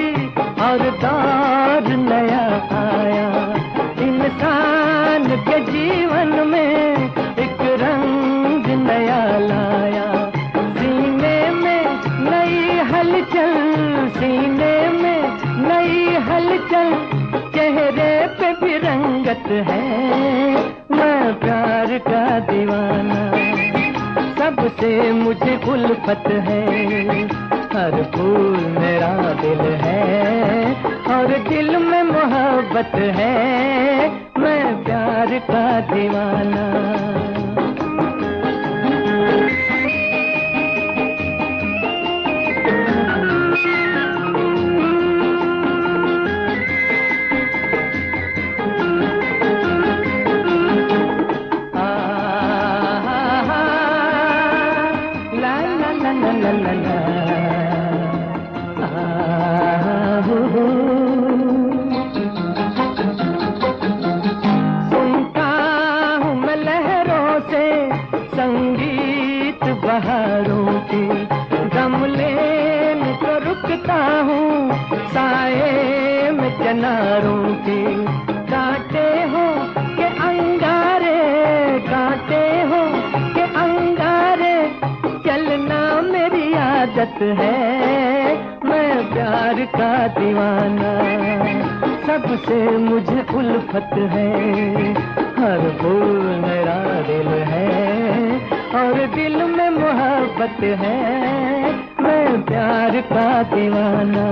और दौर नया आया। इंसान के जीवन में एक रंग नया लाया। सीने में नई हलचल, सीने में नई हलचल, चेहरे पे भी रंगत है। मैं प्यार का दीवाना, सबसे मुझे उल्फत है। हर फूल मेरा दिल है और दिल में मोहब्बत है। मैं प्यार का दीवाना। सुनता हूँ मैं लहरों से संगीत बहारों की, दम लेने को रुकता हूँ साए में चनारों की। कांटे हो के अंगारे, कांटे हो के अंगारे, चलना मेरी आदत है। मैं प्यार का दीवाना, सबसे मुझे उल्फत है। हर फूल मेरा दिल है और दिल में मोहब्बत है। मैं प्यार का दीवाना।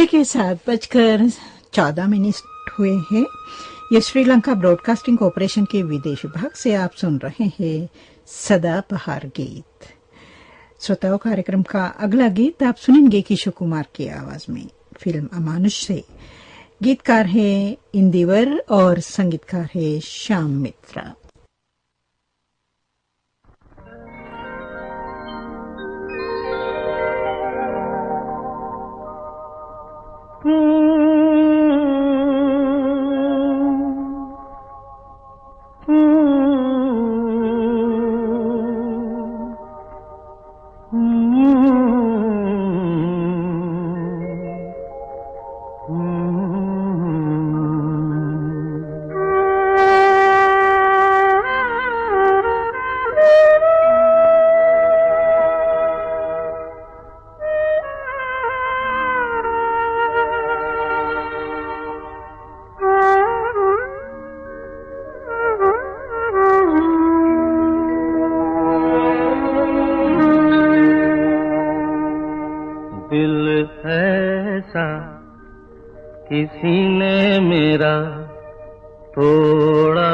समय के 7:14 हुए हैं। ये श्रीलंका ब्रॉडकास्टिंग कॉरपोरेशन के विदेश विभाग से आप सुन रहे हैं सदाबहार गीत। श्रोताओं, कार्यक्रम का अगला गीत आप सुनेंगे किशोर कुमार की आवाज में, फिल्म अमानुष से। गीतकार है इंदिवर और संगीतकार है श्याम मित्रा। किसी ने मेरा तोड़ा,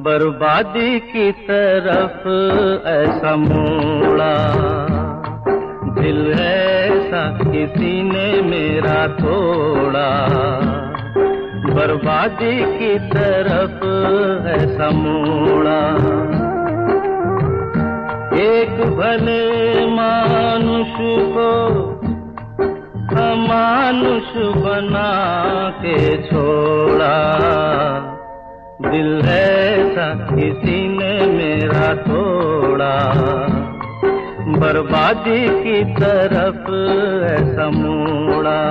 बर्बादी की तरफ ऐसा मोड़ा। दिल ऐसा किसी ने मेरा तोड़ा, बर्बादी की तरफ ऐसा मोड़ा। एक भले मानुष को अमानुष बना के छोड़ा। दिल ऐसा किसी ने मेरा तोड़ा, बर्बादी की तरफ ऐसा मोड़ा।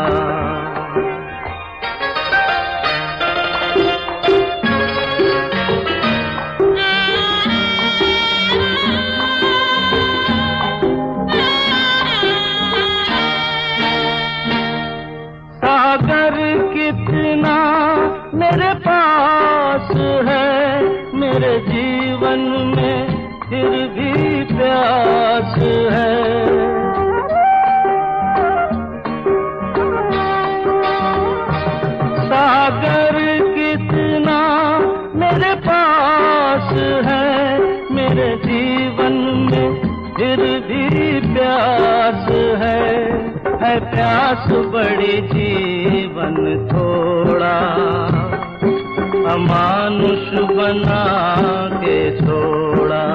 कितना मेरे पास है, मेरे जीवन में फिर भी प्यास है। सागर कितना मेरे पास है, मेरे जीवन में फिर भी प्यास है प्यास बड़ी जीवन थोड़ा, अमानुष बना के छोड़ा।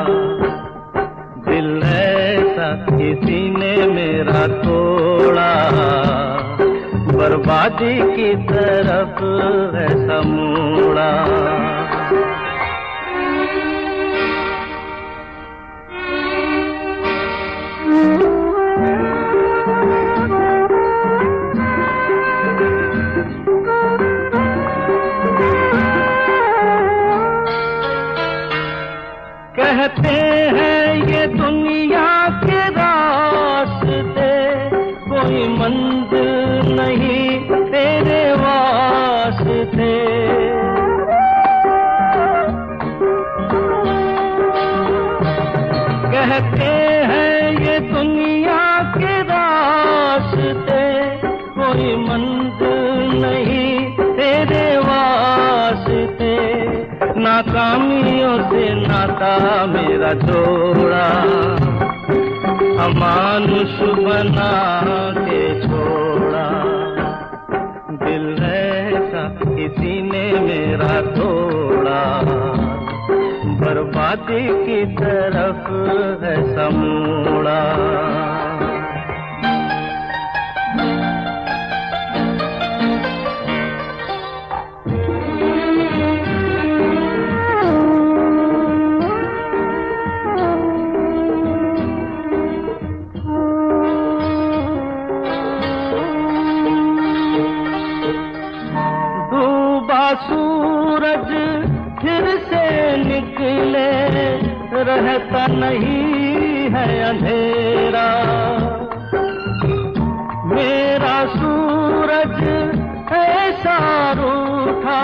दिल ऐसा किसी ने मेरा तोड़ा, बर्बादी की तरफ ऐसा मोड़ा। कहते हैं ये दुनिया के रास्ते, कोई मंजिल नहीं तेरे वास्ते। कहते हैं ये दुनिया के रास्ते, कोई मंजिल नहीं तेरे वास्ते। नाकामियों से नाता मेरा जोड़ा, अमानुष बना के छोड़ा। दिल ऐसा किसी ने मेरा तोड़ा, बर्बादी की तरफ ऐसा मोड़ा। सूरज फिर से निकले, रहता नहीं है अंधेरा। मेरा सूरज ऐसा रूठा,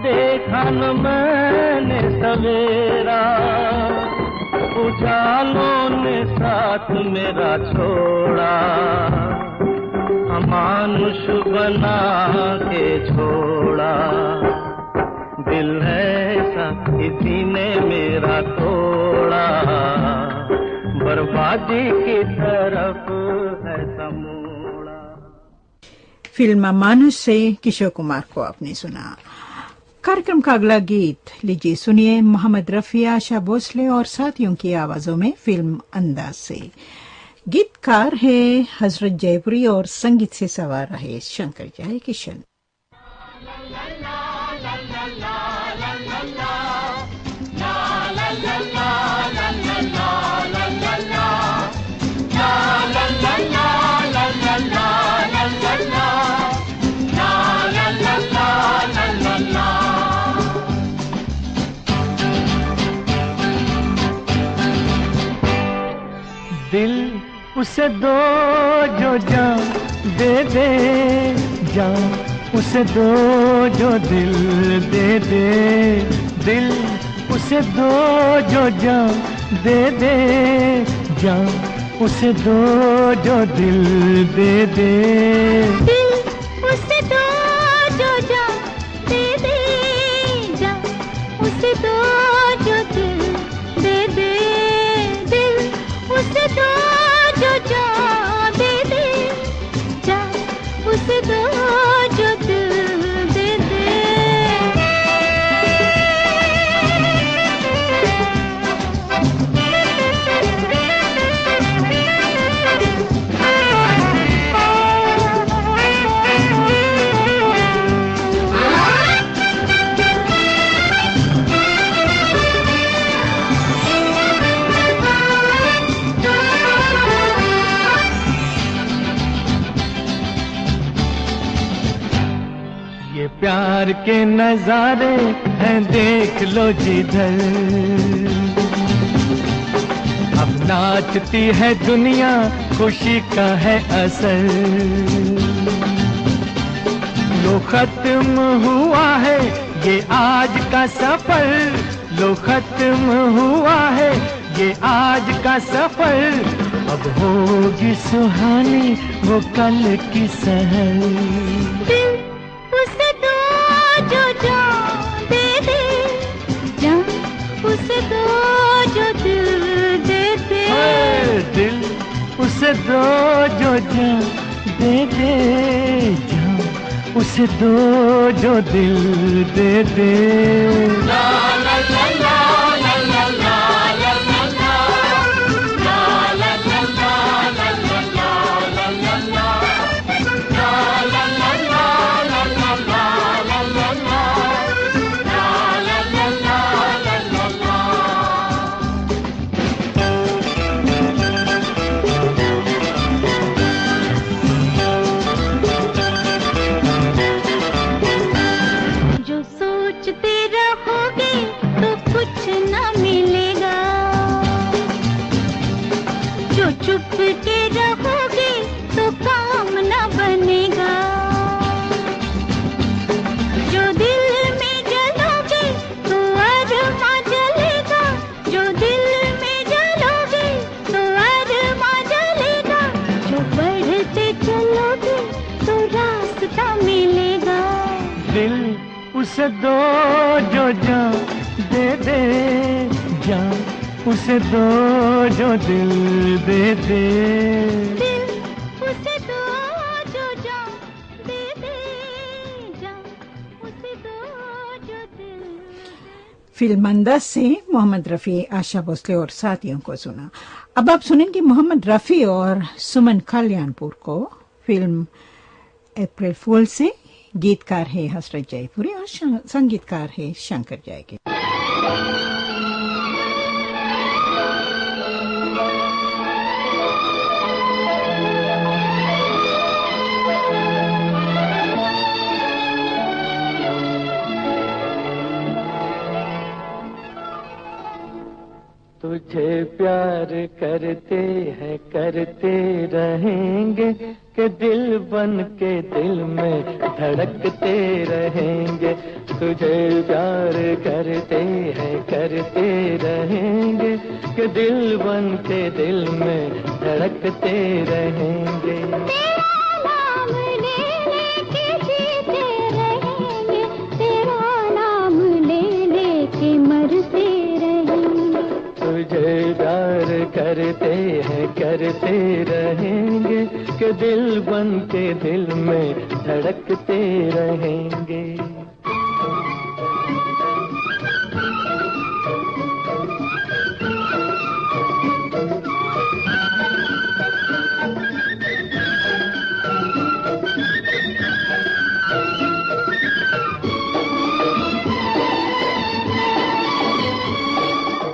देखा न मैंने सवेरा। उजालों ने साथ मेरा छोड़ा, अमानुष बना के छोड़ा। दिल ऐसा किसी ने मेरा तोड़ा, बर्बादी की तरफ है समोड़ा। फिल्म मानुष से किशोर कुमार को आपने सुना। कार्यक्रम का अगला गीत लीजिए सुनिए मोहम्मद रफी, आशा भोसले और साथियों की आवाजों में फिल्म अंदाज से। गीतकार है हजरत जयपुरी और संगीत से सवार रहे शंकर जय किशन। दिल उसे दो जो जान दे दे, जान उसे दो जो दिल दे दे। दिल उसे दो जो जान दे दे, जान उसे दो जो दिल दे दे। दिल उसे दो जो जान दे दे, जान उसे दो जो दिल दे दे। दिल उसे दो जो जान दे दे, जान उसे दो जो दिल दे दे। प्यार के नजारे हैं देख लो जिधर, अब नाचती है दुनिया खुशी का है असर। लो खत्म हुआ है ये आज का सफर, लो खत्म हुआ है ये आज का सफर। अब होगी सुहानी वो कल की सहर। दिल उसे दो जो जान दे दे, जान उसे दो जो दिल दे दे। दिल उसे दो जो जान दे दे, जान उसे दो जो दिल दे दे। ला ला ला ला ला ला ला ला ला ला ला ला ला ला ला ला ला ला। जो सोचते रहोगे तो कुछ न मिलेगा, जो चुप के रहोगे तो काम न बनेगा। जो दिल में जलोगे तो अरमा जलेगा, जो दिल में जलोगे तो अरमा जलेगा। जो बढ़ते चलोगे तो रास्ता मिलेगा। दिल उसे दो जो जान दे दे, जान उसे दो जो दिल दे दे। दिल उसे दो जो जान दे दे, जान उसे दो जो दिल दे दे। फिल्म अंदाज से मोहम्मद रफी, आशा भोसले और साथियों को सुना। अब आप सुनेंगे मोहम्मद रफी और सुमन कल्याणपुर को फिल्म अप्रैल फूल से। गीतकार है हसरत जयपुरी और संगीतकार है शंकर जयकिशन। तो तुझे प्यार करते हैं करते रहेंगे कि दिल बन के दिल में धड़कते रहेंगे। तुझे प्यार करते हैं करते रहेंगे कि दिल बन के दिल में धड़कते रहेंगे। तुझे प्यार करते हैं करते रहेंगे कि दिल बन के दिल में धड़कते रहेंगे।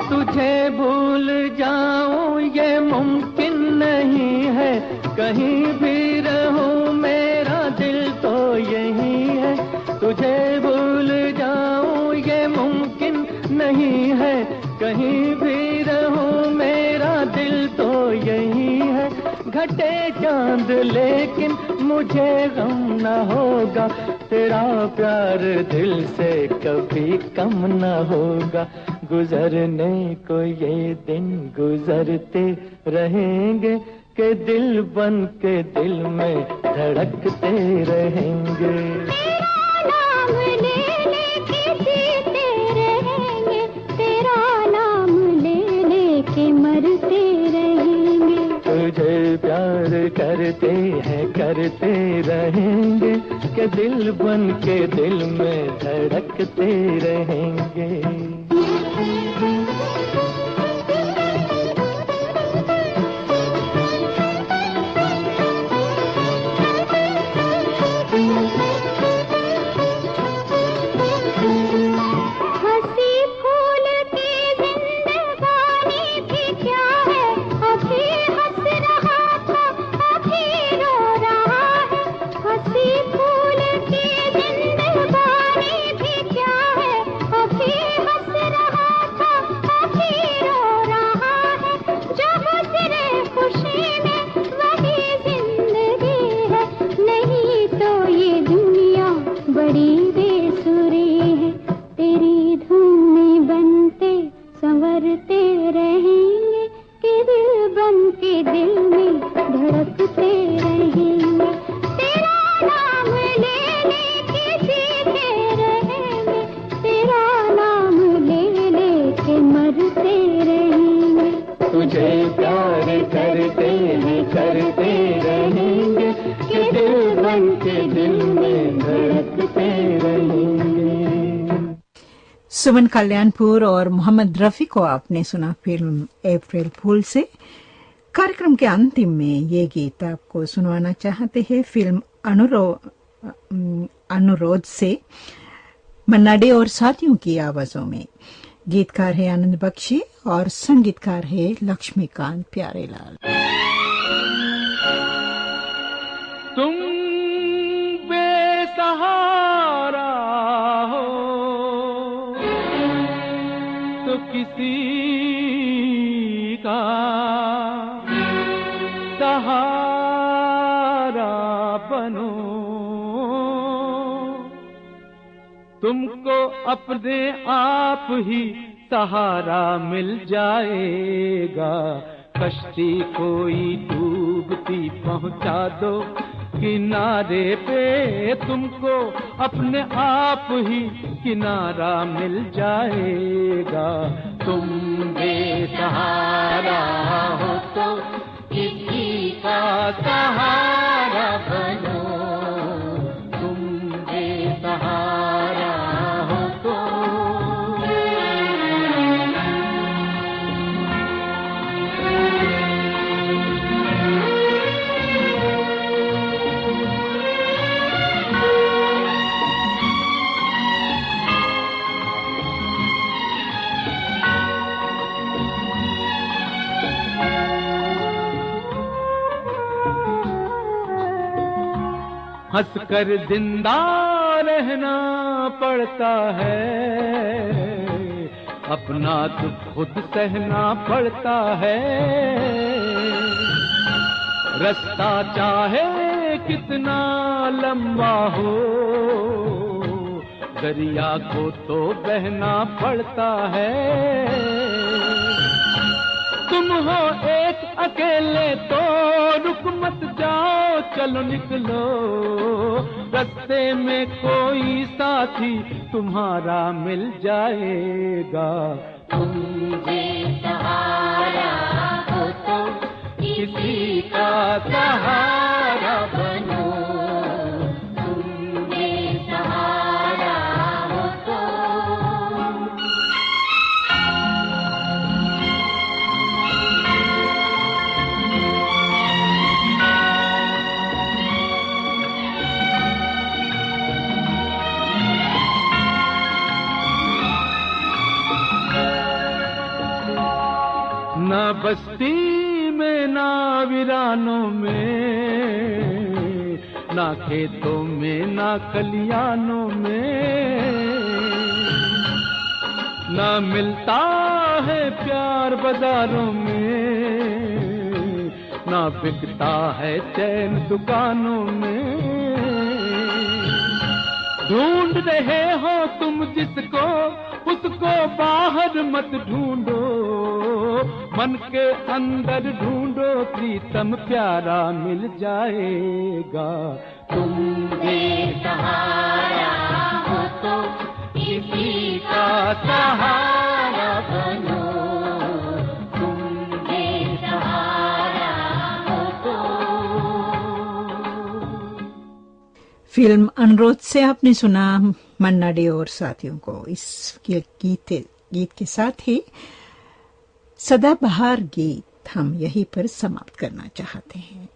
तुझे भूल जाऊं ये मुमकिन नहीं है, कहीं भी रहूं मेरा दिल तो यही है। तुझे भूल जाऊं ये मुमकिन नहीं है, कहीं भी रहूं मेरा दिल तो यही है। घटे चांद लेकिन मुझे गम न होगा, तेरा प्यार दिल से कभी कम न होगा। गुजरने को ये दिन गुजरते रहेंगे कि दिल बन के दिल में धड़कते रहेंगे। तेरा नाम ले लेके जीते रहेंगे, तेरा नाम ले लेके मरते रहेंगे। तुझे प्यार करते हैं करते रहेंगे कि दिल बन के दिल में धड़कते रहेंगे। तुझे प्यार करते हैं करते रहेंगे कि दिल बन के दिल में धड़कते रहेंगे। सुमन कल्याणपुर और मोहम्मद रफी को आपने सुना फिल्म अप्रैल फूल से। कार्यक्रम के अंतिम में ये गीत आपको सुनवाना चाहते हैं फिल्म अनुरोध से मन्ना डे और साथियों की आवाजों में। गीतकार है आनंद बख्शी और संगीतकार है लक्ष्मीकांत प्यारेलाल। तुम बेसहारा हो तो किसी का सहारा बनो, तुमको अपने आप ही सहारा मिल जाएगा। कश्ती कोई डूबती पहुंचा दो किनारे पे, तुमको अपने आप ही किनारा मिल जाएगा। तुम बेसहारा हो तो किसी का सहारा बनो, तुम बेसहारा हो तो। हंसकर जिंदा रहना पड़ता है, अपना दुख खुद सहना पड़ता है। रास्ता चाहे कितना लंबा हो, दरिया को तो बहना पड़ता है। तुम हो एक अकेले तो रुक मत जाओ, चलो निकलो, रास्ते में कोई साथी तुम्हारा मिल जाएगा। तुम जे सहारा हो तो किसी का सहारा बनो, तुम जे सहारा हो तो। ना बस्ती में ना वीरानों में, ना खेतों में ना खलियानों में, ना मिलता है प्यार बाजारों में, ना बिकता है चैन दुकानों में। ढूंढ रहे हो तुम जिसको, उसको बाहर मत ढूंढो, मन के अंदर ढूंढो, प्रीतम प्यारा मिल जाएगा। तुम जे सहारा हो तो किसी का सहारा बनो, तुम जे सहारा हो तो। फिल्म अनुरोध से आपने सुना मन्ना डे और साथियों को। इस गीत के साथ ही सदाबहार गीत हम यहीं पर समाप्त करना चाहते हैं।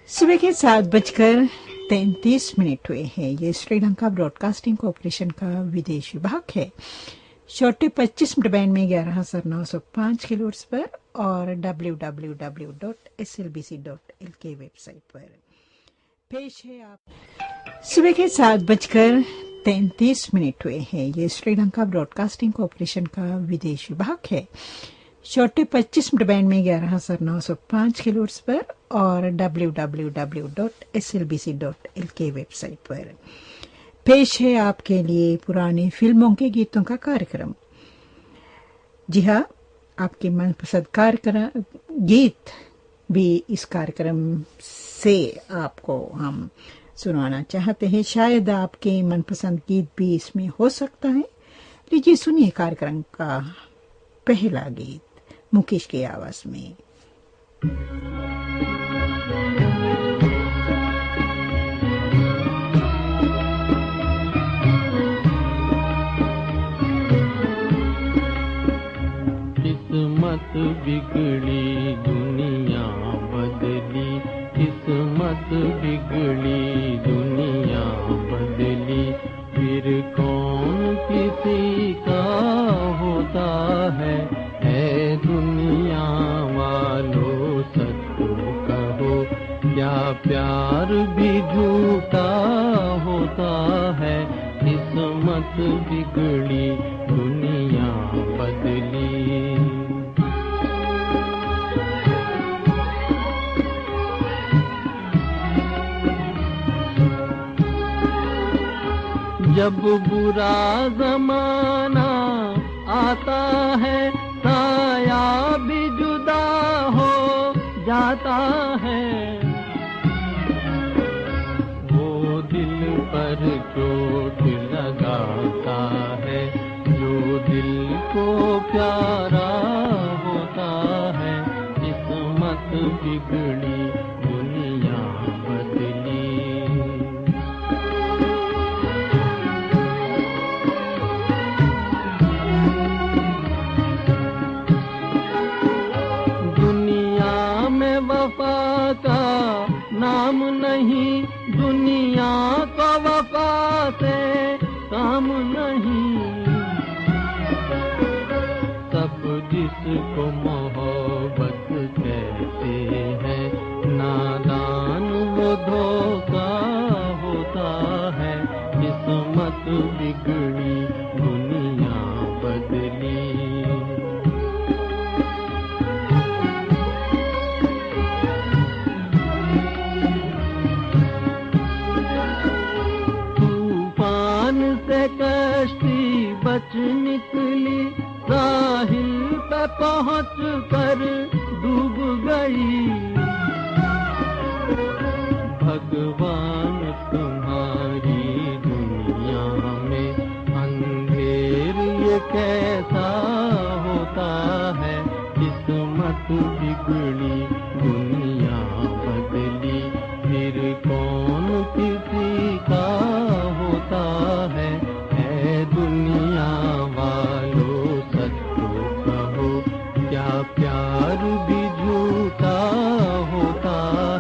सुबह के 7:33 हुए हैं। ये श्रीलंका ब्रॉडकास्टिंग कॉरपोरेशन का विदेश विभाग है। शॉर्टे 25 मीटर बैंड में 11,905 किलोहर्ट्ज पर और www.slbc.lk वेबसाइट पर पेश है। आप सुबह के 7:33 हुए हैं। ये श्रीलंका ब्रॉडकास्टिंग कॉरपोरेशन का विदेश विभाग है। शॉर्टे 25 मीटर बैंड में 11,905 किलोहर्ट्ज पर और www.slbc.lk वेबसाइट पर पेश है आपके लिए पुरानी फिल्मों के गीतों का कार्यक्रम। जी हाँ, आपके मनपसंद कार्यक्रम गीत भी इस कार्यक्रम से आपको हम सुनाना चाहते हैं। शायद आपके मनपसंद गीत भी इसमें हो सकता है। लीजिए सुनिए कार्यक्रम का पहला गीत मुकेश की आवाज में। किस्मत बिगड़ी दुनिया बदली, किस्मत बिगड़ी दुनिया बदली, फिर कौन किसी का होता है दुनिया वालों सच कहो, क्या प्यार भी झूठा होता है, किस्मत बिगड़ी दुनिया बदली। जब बुरा जमाना आता है, साया भी जुदा हो जाता है, वो दिल पर चोट लगाता है, जो दिल को प्यारा होता है, किस्मत बिगड़ी दुनिया बदली। वफा का नाम नहीं, दुनिया का वफा से काम नहीं, सब जिसको मोहब्बत कहते हैं, नादान वो धोखा होता है, किस्मत बिगड़ी दुनिया बदली। कश्ती बच निकली, साहिल पे पहुँच कर डूब गई, भगवान तुम्हारी दुनिया में अंधेर ये कैसा होता है, किस्मत बिगड़ी दुनिया बदली, फिर कौन किसी का होता है दुनिया वालों सच कहो, क्या प्यार भी झूठा होता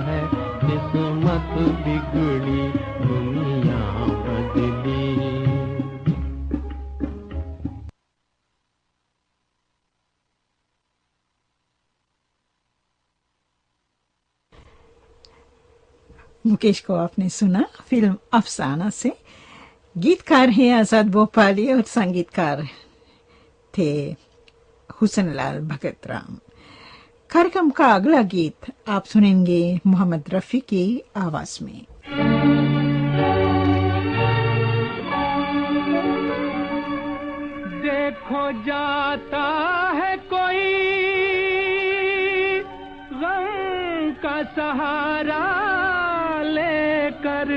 है, किस्मत बिगड़ी दुनिया बदली। मुकेश को आपने सुना फिल्म अफसाना से। गीतकार हैं आजाद भोपाली और संगीतकार थे हुसनलाल भगत राम। कार्यक्रम का अगला गीत आप सुनेंगे मोहम्मद रफी की आवाज में। देखो जाता है कोई गम का सहारा लेकर,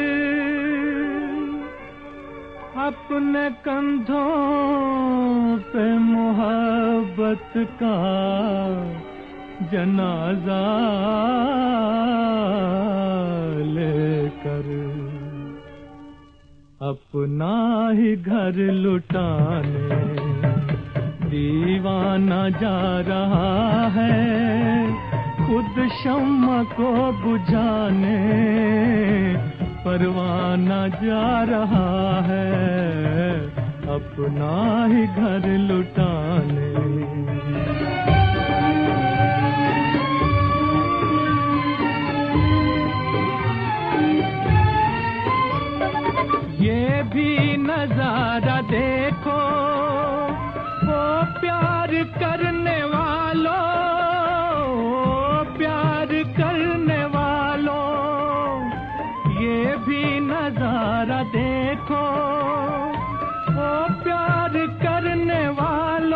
अपने कंधों पे मोहब्बत का जनाजा लेकर, अपना ही घर लुटाने दीवाना जा रहा है, खुद शम्मा को बुझाने परवाना जा रहा है, अपना ही घर लुटाने। ये भी नजारा देखो, वो प्यार करने वालों, प्यार करने वालों, ये भी नजारा देखो, वो प्यार करने वालों,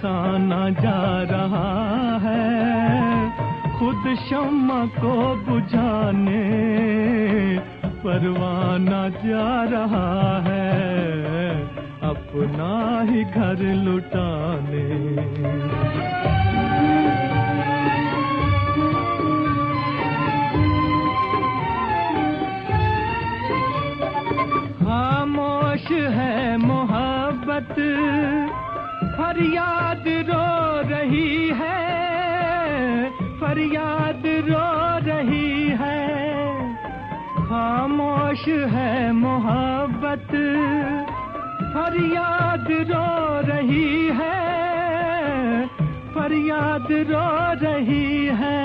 लुटाना जा रहा है, खुद शम्मा को बुझाने परवाना जा रहा है, अपना ही घर लुटाने। खामोश है मोहब्बत, फरियाद रो रही है, फरियाद रो रही है। खामोश है मोहब्बत, फरियाद रो रही है, फरियाद रो रही है।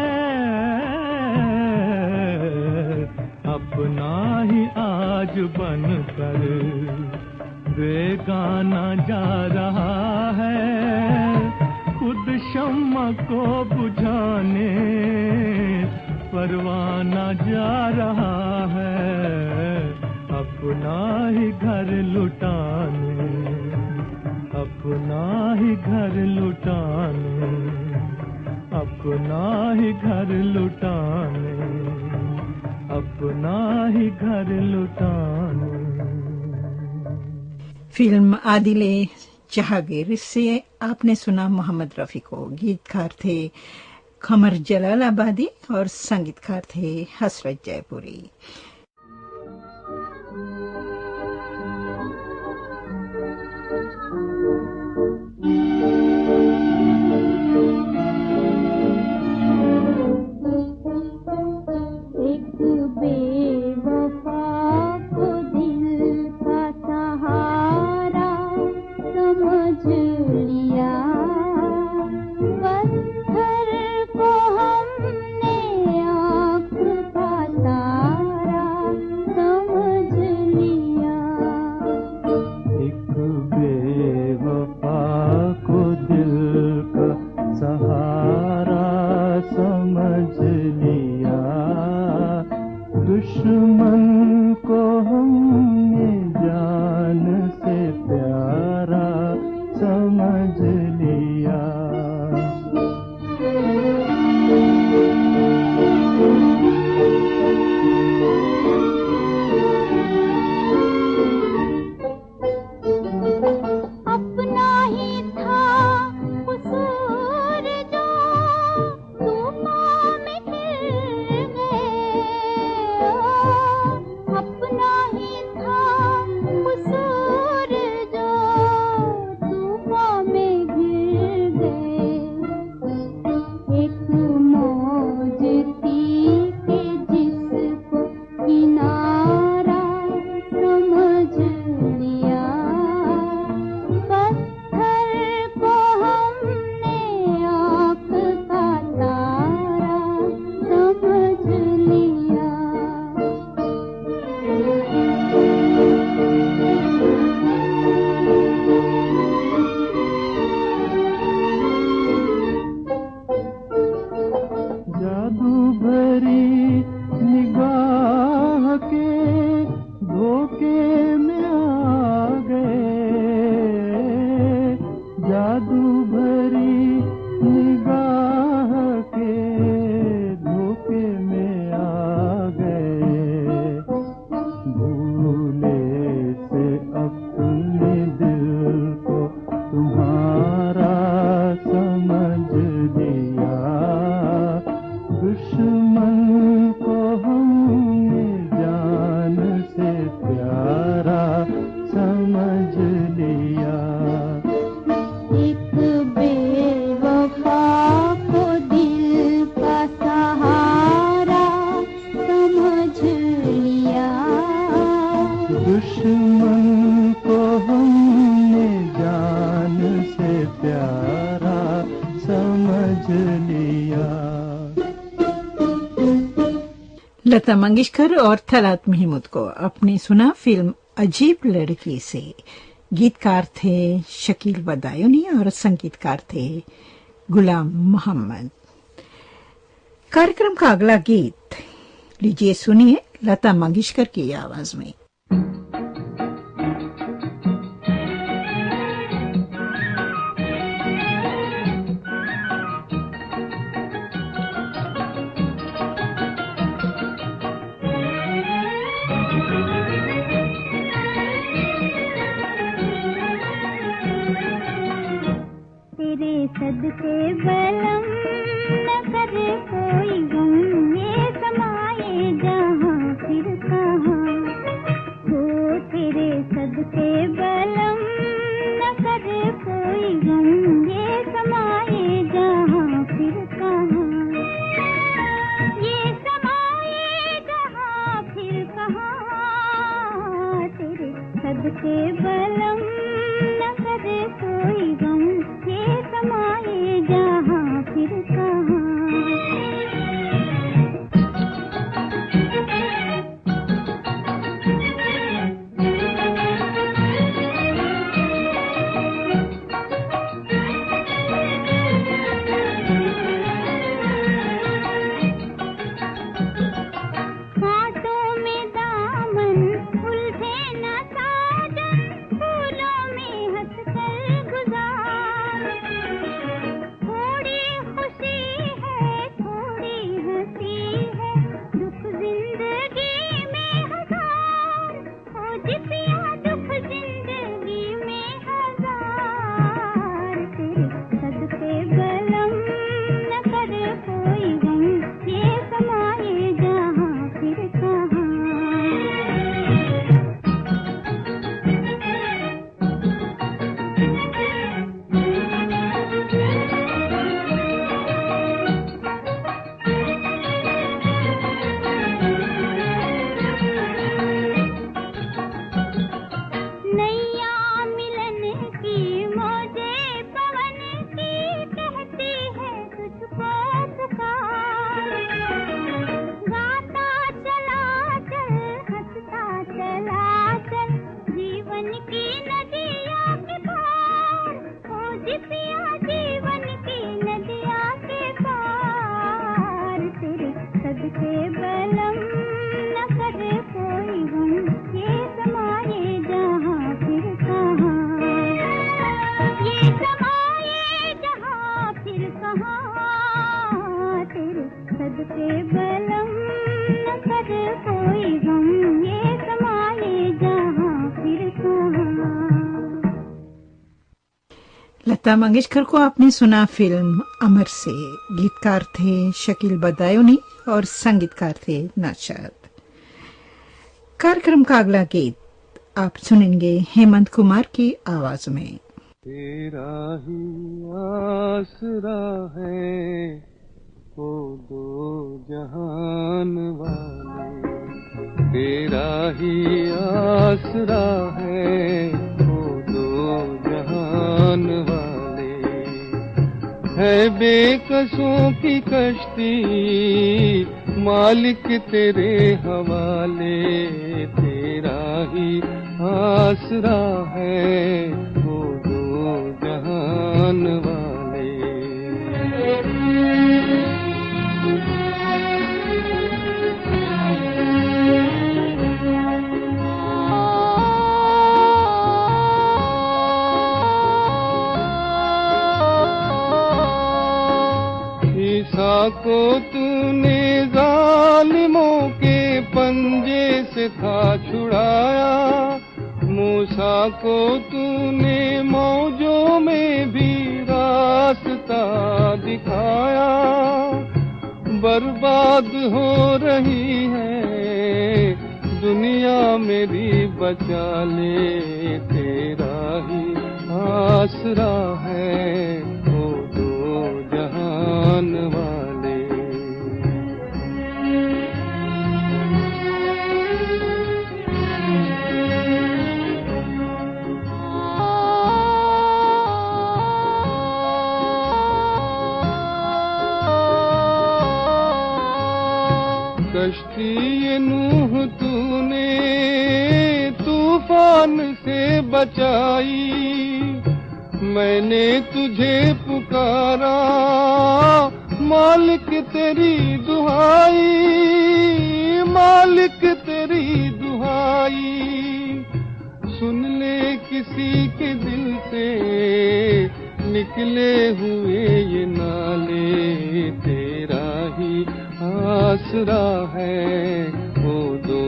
अपना ही आज बनकर बेगाना जा रहा है, खुद शम्मा को बुझाने परवाना जा रहा है, अपना ही घर लुटाने, अपना ही घर लुटाने, अपना ही घर लुटाने, अपना ही घर लुटाने। फिल्म आदिले जहांगीर से आपने सुना मोहम्मद रफी को। गीतकार थे खमर जलालाबादी और संगीतकार थे हसरत जयपुरी। लता मंगेशकर और तलत महमूद को आपने सुना फिल्म अजीब लड़की से। गीतकार थे शकील बदायूनी और संगीतकार थे गुलाम मोहम्मद। कार्यक्रम का अगला गीत लीजिए सुनिए लता मंगेशकर की आवाज में। कहाँ तेरे सदके बलम न कर कोई गम ये समाए जहाँ फिर कहाँ। लता मंगेशकर को आपने सुना फिल्म अमर से। गीतकार थे शकील बदायूनी और संगीतकार थे नौशाद। कार्यक्रम का अगला गीत आप सुनेंगे हेमंत कुमार की आवाज में। तेरा ही आसरा है वो दो जहान वाले, तेरा ही आसरा है वो दो जहान वाले, है बेकसों की कश्ती मालिक तेरे हवाले, तेरा ही आसरा है वो दो जहान वाले। ईसा को तूने जालिमों के पंजे से था छुड़ाया, मूसा को तूने मौजों में भी रास्ता दिखाया, बर्बाद हो रही है दुनिया मेरी बचा ले, तेरा ही आसरा है वो दो जहान वाले। कश्ती ये नूह तूने तूफान से बचाई, मैंने तुझे पुकारा मालिक तेरी दुहाई, मालिक तेरी दुहाई, सुन ले किसी के दिल से निकले हुए ये नाले, तेरा ही आसरा है वो दो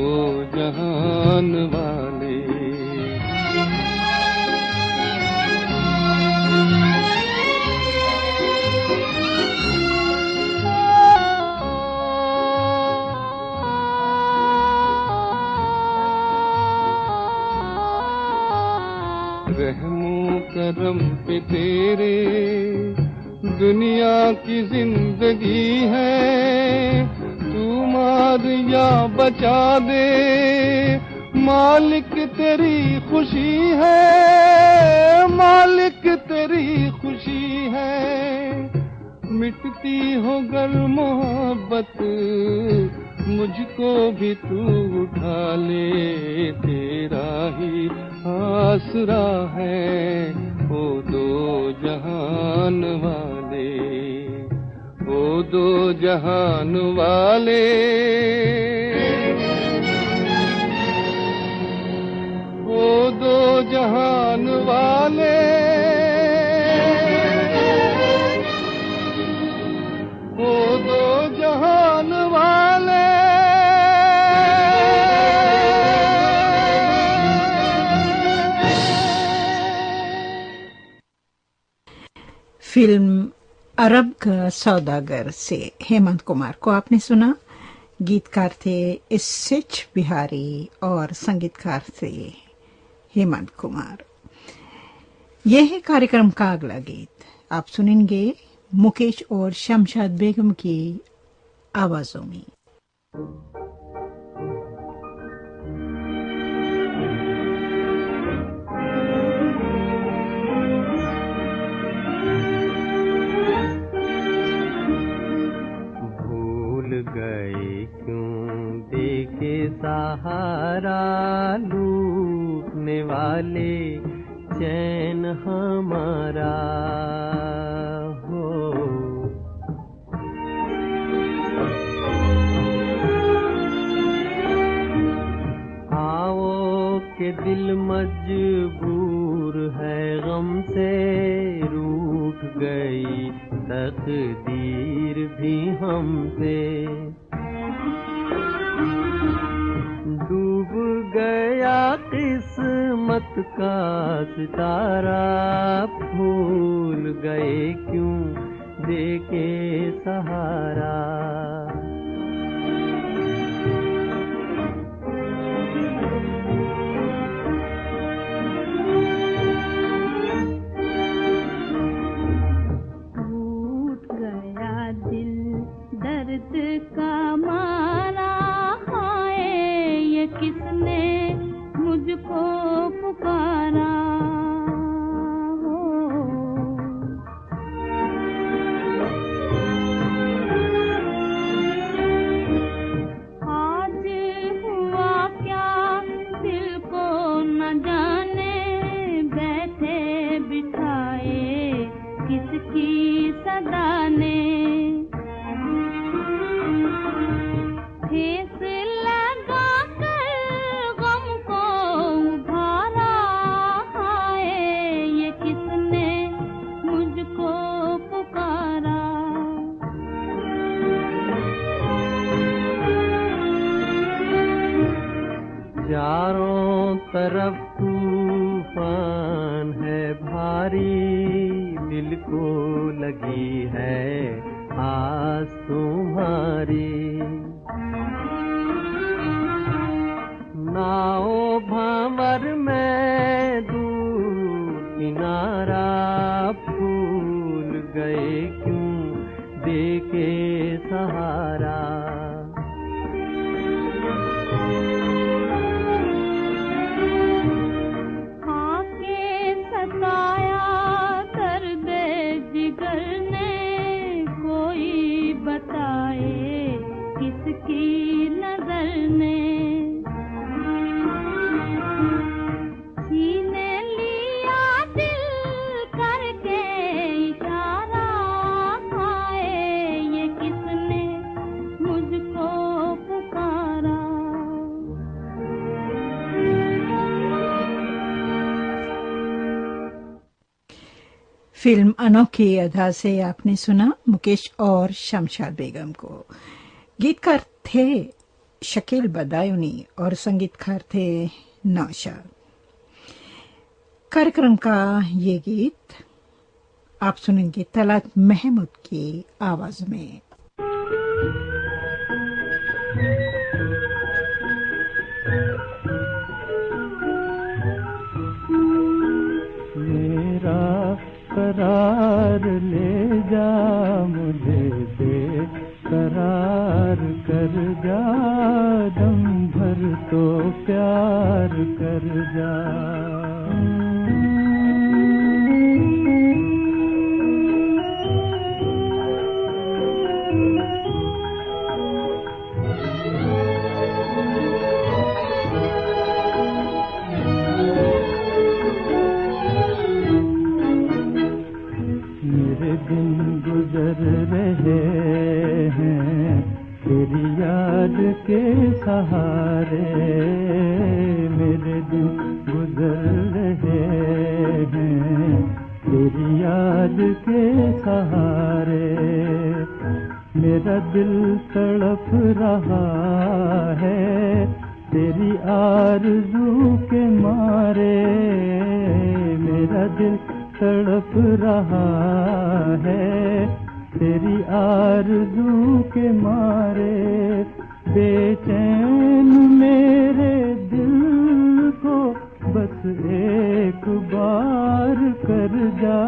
जहान वाले। रहमो करम पे तेरे दुनिया की जिंदगी है, तू मार या बचा दे मालिक तेरी खुशी है, मालिक तेरी खुशी है, मिटती हो गर मोहब्बत मुझको भी तू उठा ले, तेरा ही आसरा है वो दो जहान वाले, वो दो जहान वाले, वो दो जहान वाले, वो दो जहान वाले। फिल्म अरब का सौदागर से हेमंत कुमार को आपने सुना। गीतकार थे एस.एच. बिहारी और संगीतकार थे हेमंत कुमार। यह है कार्यक्रम का अगला गीत। आप सुनेंगे मुकेश और शमशाद बेगम की आवाजों में। गए क्यों देखे सहारा लूटने वाले चैन हमारा हो, आओ के दिल मजबूर है गम से रूठ गई तकदीर तकदीर भी हमसे डूब गया किस्मत का सितारा भूल गए क्यों देके सहारा का मारा हाय ये किसने मुझको पुकारा आज हुआ क्या दिल को न जाने बैठे बिठाए किसकी सदा ने चारों तरफ तूफान है भारी दिल को लगी है आस तुम्हारी नाओ भंवर में दूर किनारा भूल गए क्यों देके सहारा बताए किसकी नजर ने छीने लिया दिल करके इशारा हाय ये किसने मुझको पुकारा फिल्म अनोखी अदा से आपने सुना मुकेश और शमशाद बेगम को। गीतकार थे शकील बदायूनी और संगीतकार थे नौशाद। कार्यक्रम का ये गीत आप सुनेंगे तलत महमूद की आवाज में। करार ले जा मुझे बेकरार कर जा दम भर तो प्यार कर जा गुजर रहे हैं तेरी याद के सहारे मेरे दिन गुजर रहे हैं तेरी याद के सहारे मेरा दिल तड़प रहा है तेरी आरज़ू के मारे मेरा दिल तड़प रहा है तेरी आरज़ू के मारे बेचैन मेरे दिल को बस एक बार कर जा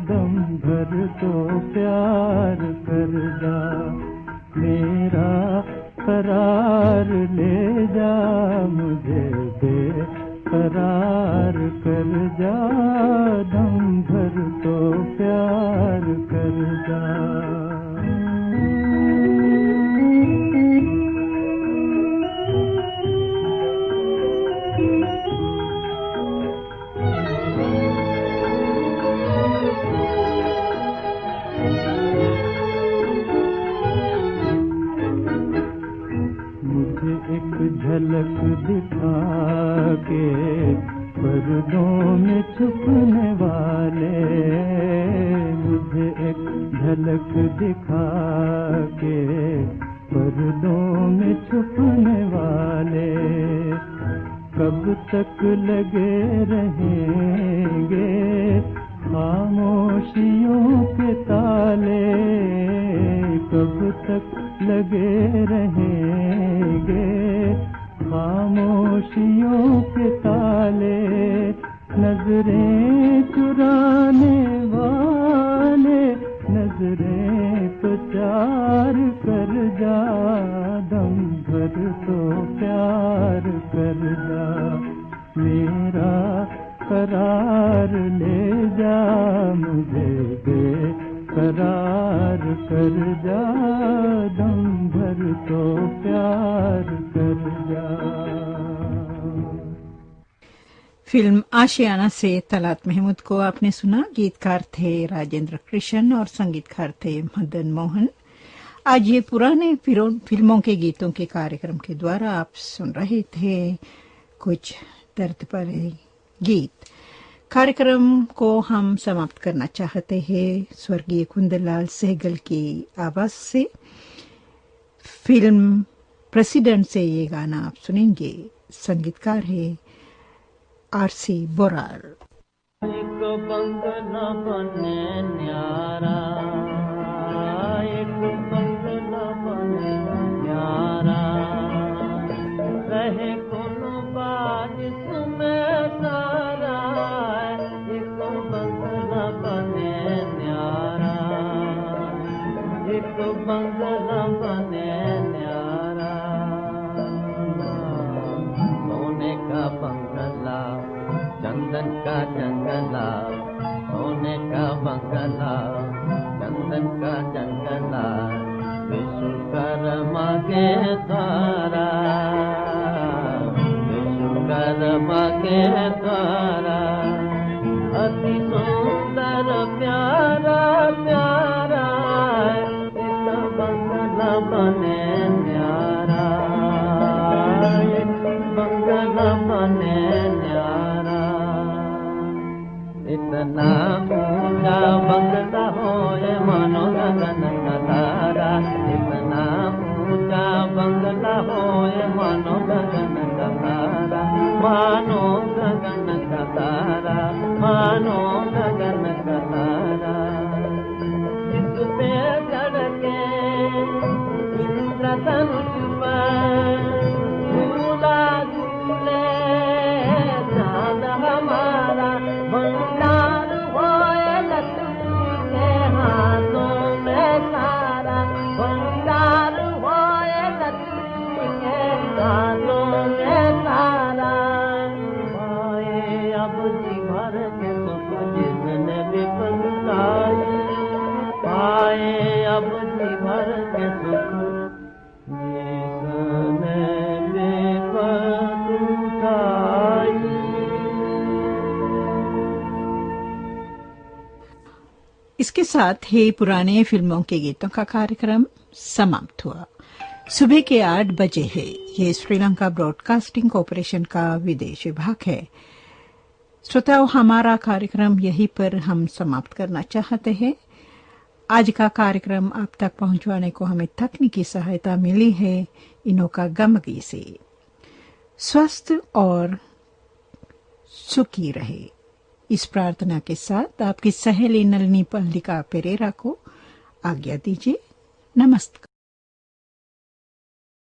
दम भर तो प्यार कर जा मेरा करार ले जा मुझे बेकरार कर जा दम भर तो प्यार कर जा एक झलक दिखा के पर्दों में छुपने वाले मुझे एक झलक दिखा के पर्दों में छुपने वाले कब तक लगे रहेंगे खामोशियों के ताले, कब तक लगे रहेंगे खामोशियों के ताले। नजरें चुराने वाले नजरें तो चार कर जा, दम भर तो प्यार कर जा, मेरा करार ले जा, मुझे बेकरार कर जा, दम भर तो प्यार कर जा। फिल्म आशियाना से तलात महमूद को आपने सुना। गीतकार थे राजेंद्र कृष्ण और संगीतकार थे मदन मोहन। आज ये पुराने फिल्मों के गीतों के कार्यक्रम के द्वारा आप सुन रहे थे कुछ दर्द भरे गीत। कार्यक्रम को हम समाप्त करना चाहते हैं स्वर्गीय कुंदनलाल सहगल की आवाज से। फिल्म प्रेसिडेंट से ये गाना आप सुनेंगे। संगीतकार है आरसी बोरार। एक बंगला बने न्यारा, एक बंगला बने न्यारा, रहे कोनो बारिश में सारा, एक बंगला बने न्यारा, एक बंगला बने न्यारा, सोने का बंगला चंदन का जंगला, सोने का बंगला चंदन का जंगला, विश्वकर्मा के द्वारा, विश्वकर्मा के द्वारा, अति सुंदर प्यारा प्यारा, एक बंगला बने न्यारा, एक बंगला बने न्यारा। इतना ऊंचा बंगला होए मानो गगन का तारा, इतना ऊंचा बंगला होए मानो गगन का तारा, मानो गगन का तारा, मानो गगन का तारा। इस पे चढ़ के इंद्रधनुष पर झूला झूले चाँद हमारा, भंडार होए लक्ष्मी के हाथों में सारा, भंडार होए लक्ष्मी के हाथों में सारा। पाए अब जी भर के सुख जिसने भी पछताई, पाए अब जी भर के सुख जिसने भी पछताई। इसके साथ ही पुराने फिल्मों के गीतों का कार्यक्रम समाप्त हुआ। सुबह के 8 बजे है। ये श्रीलंका ब्रॉडकास्टिंग कॉरपोरेशन का विदेश विभाग है। श्रोताओं, हमारा कार्यक्रम यहीं पर हम समाप्त करना चाहते हैं। आज का कार्यक्रम आप तक पहुंचवाने को हमें तकनीकी सहायता मिली है इनोका गमगी से। स्वस्थ और सुखी रहे, इस प्रार्थना के साथ आपकी सहेली नलिनी पल्लिका पेरेरा को आज्ञा दीजिए। नमस्कार।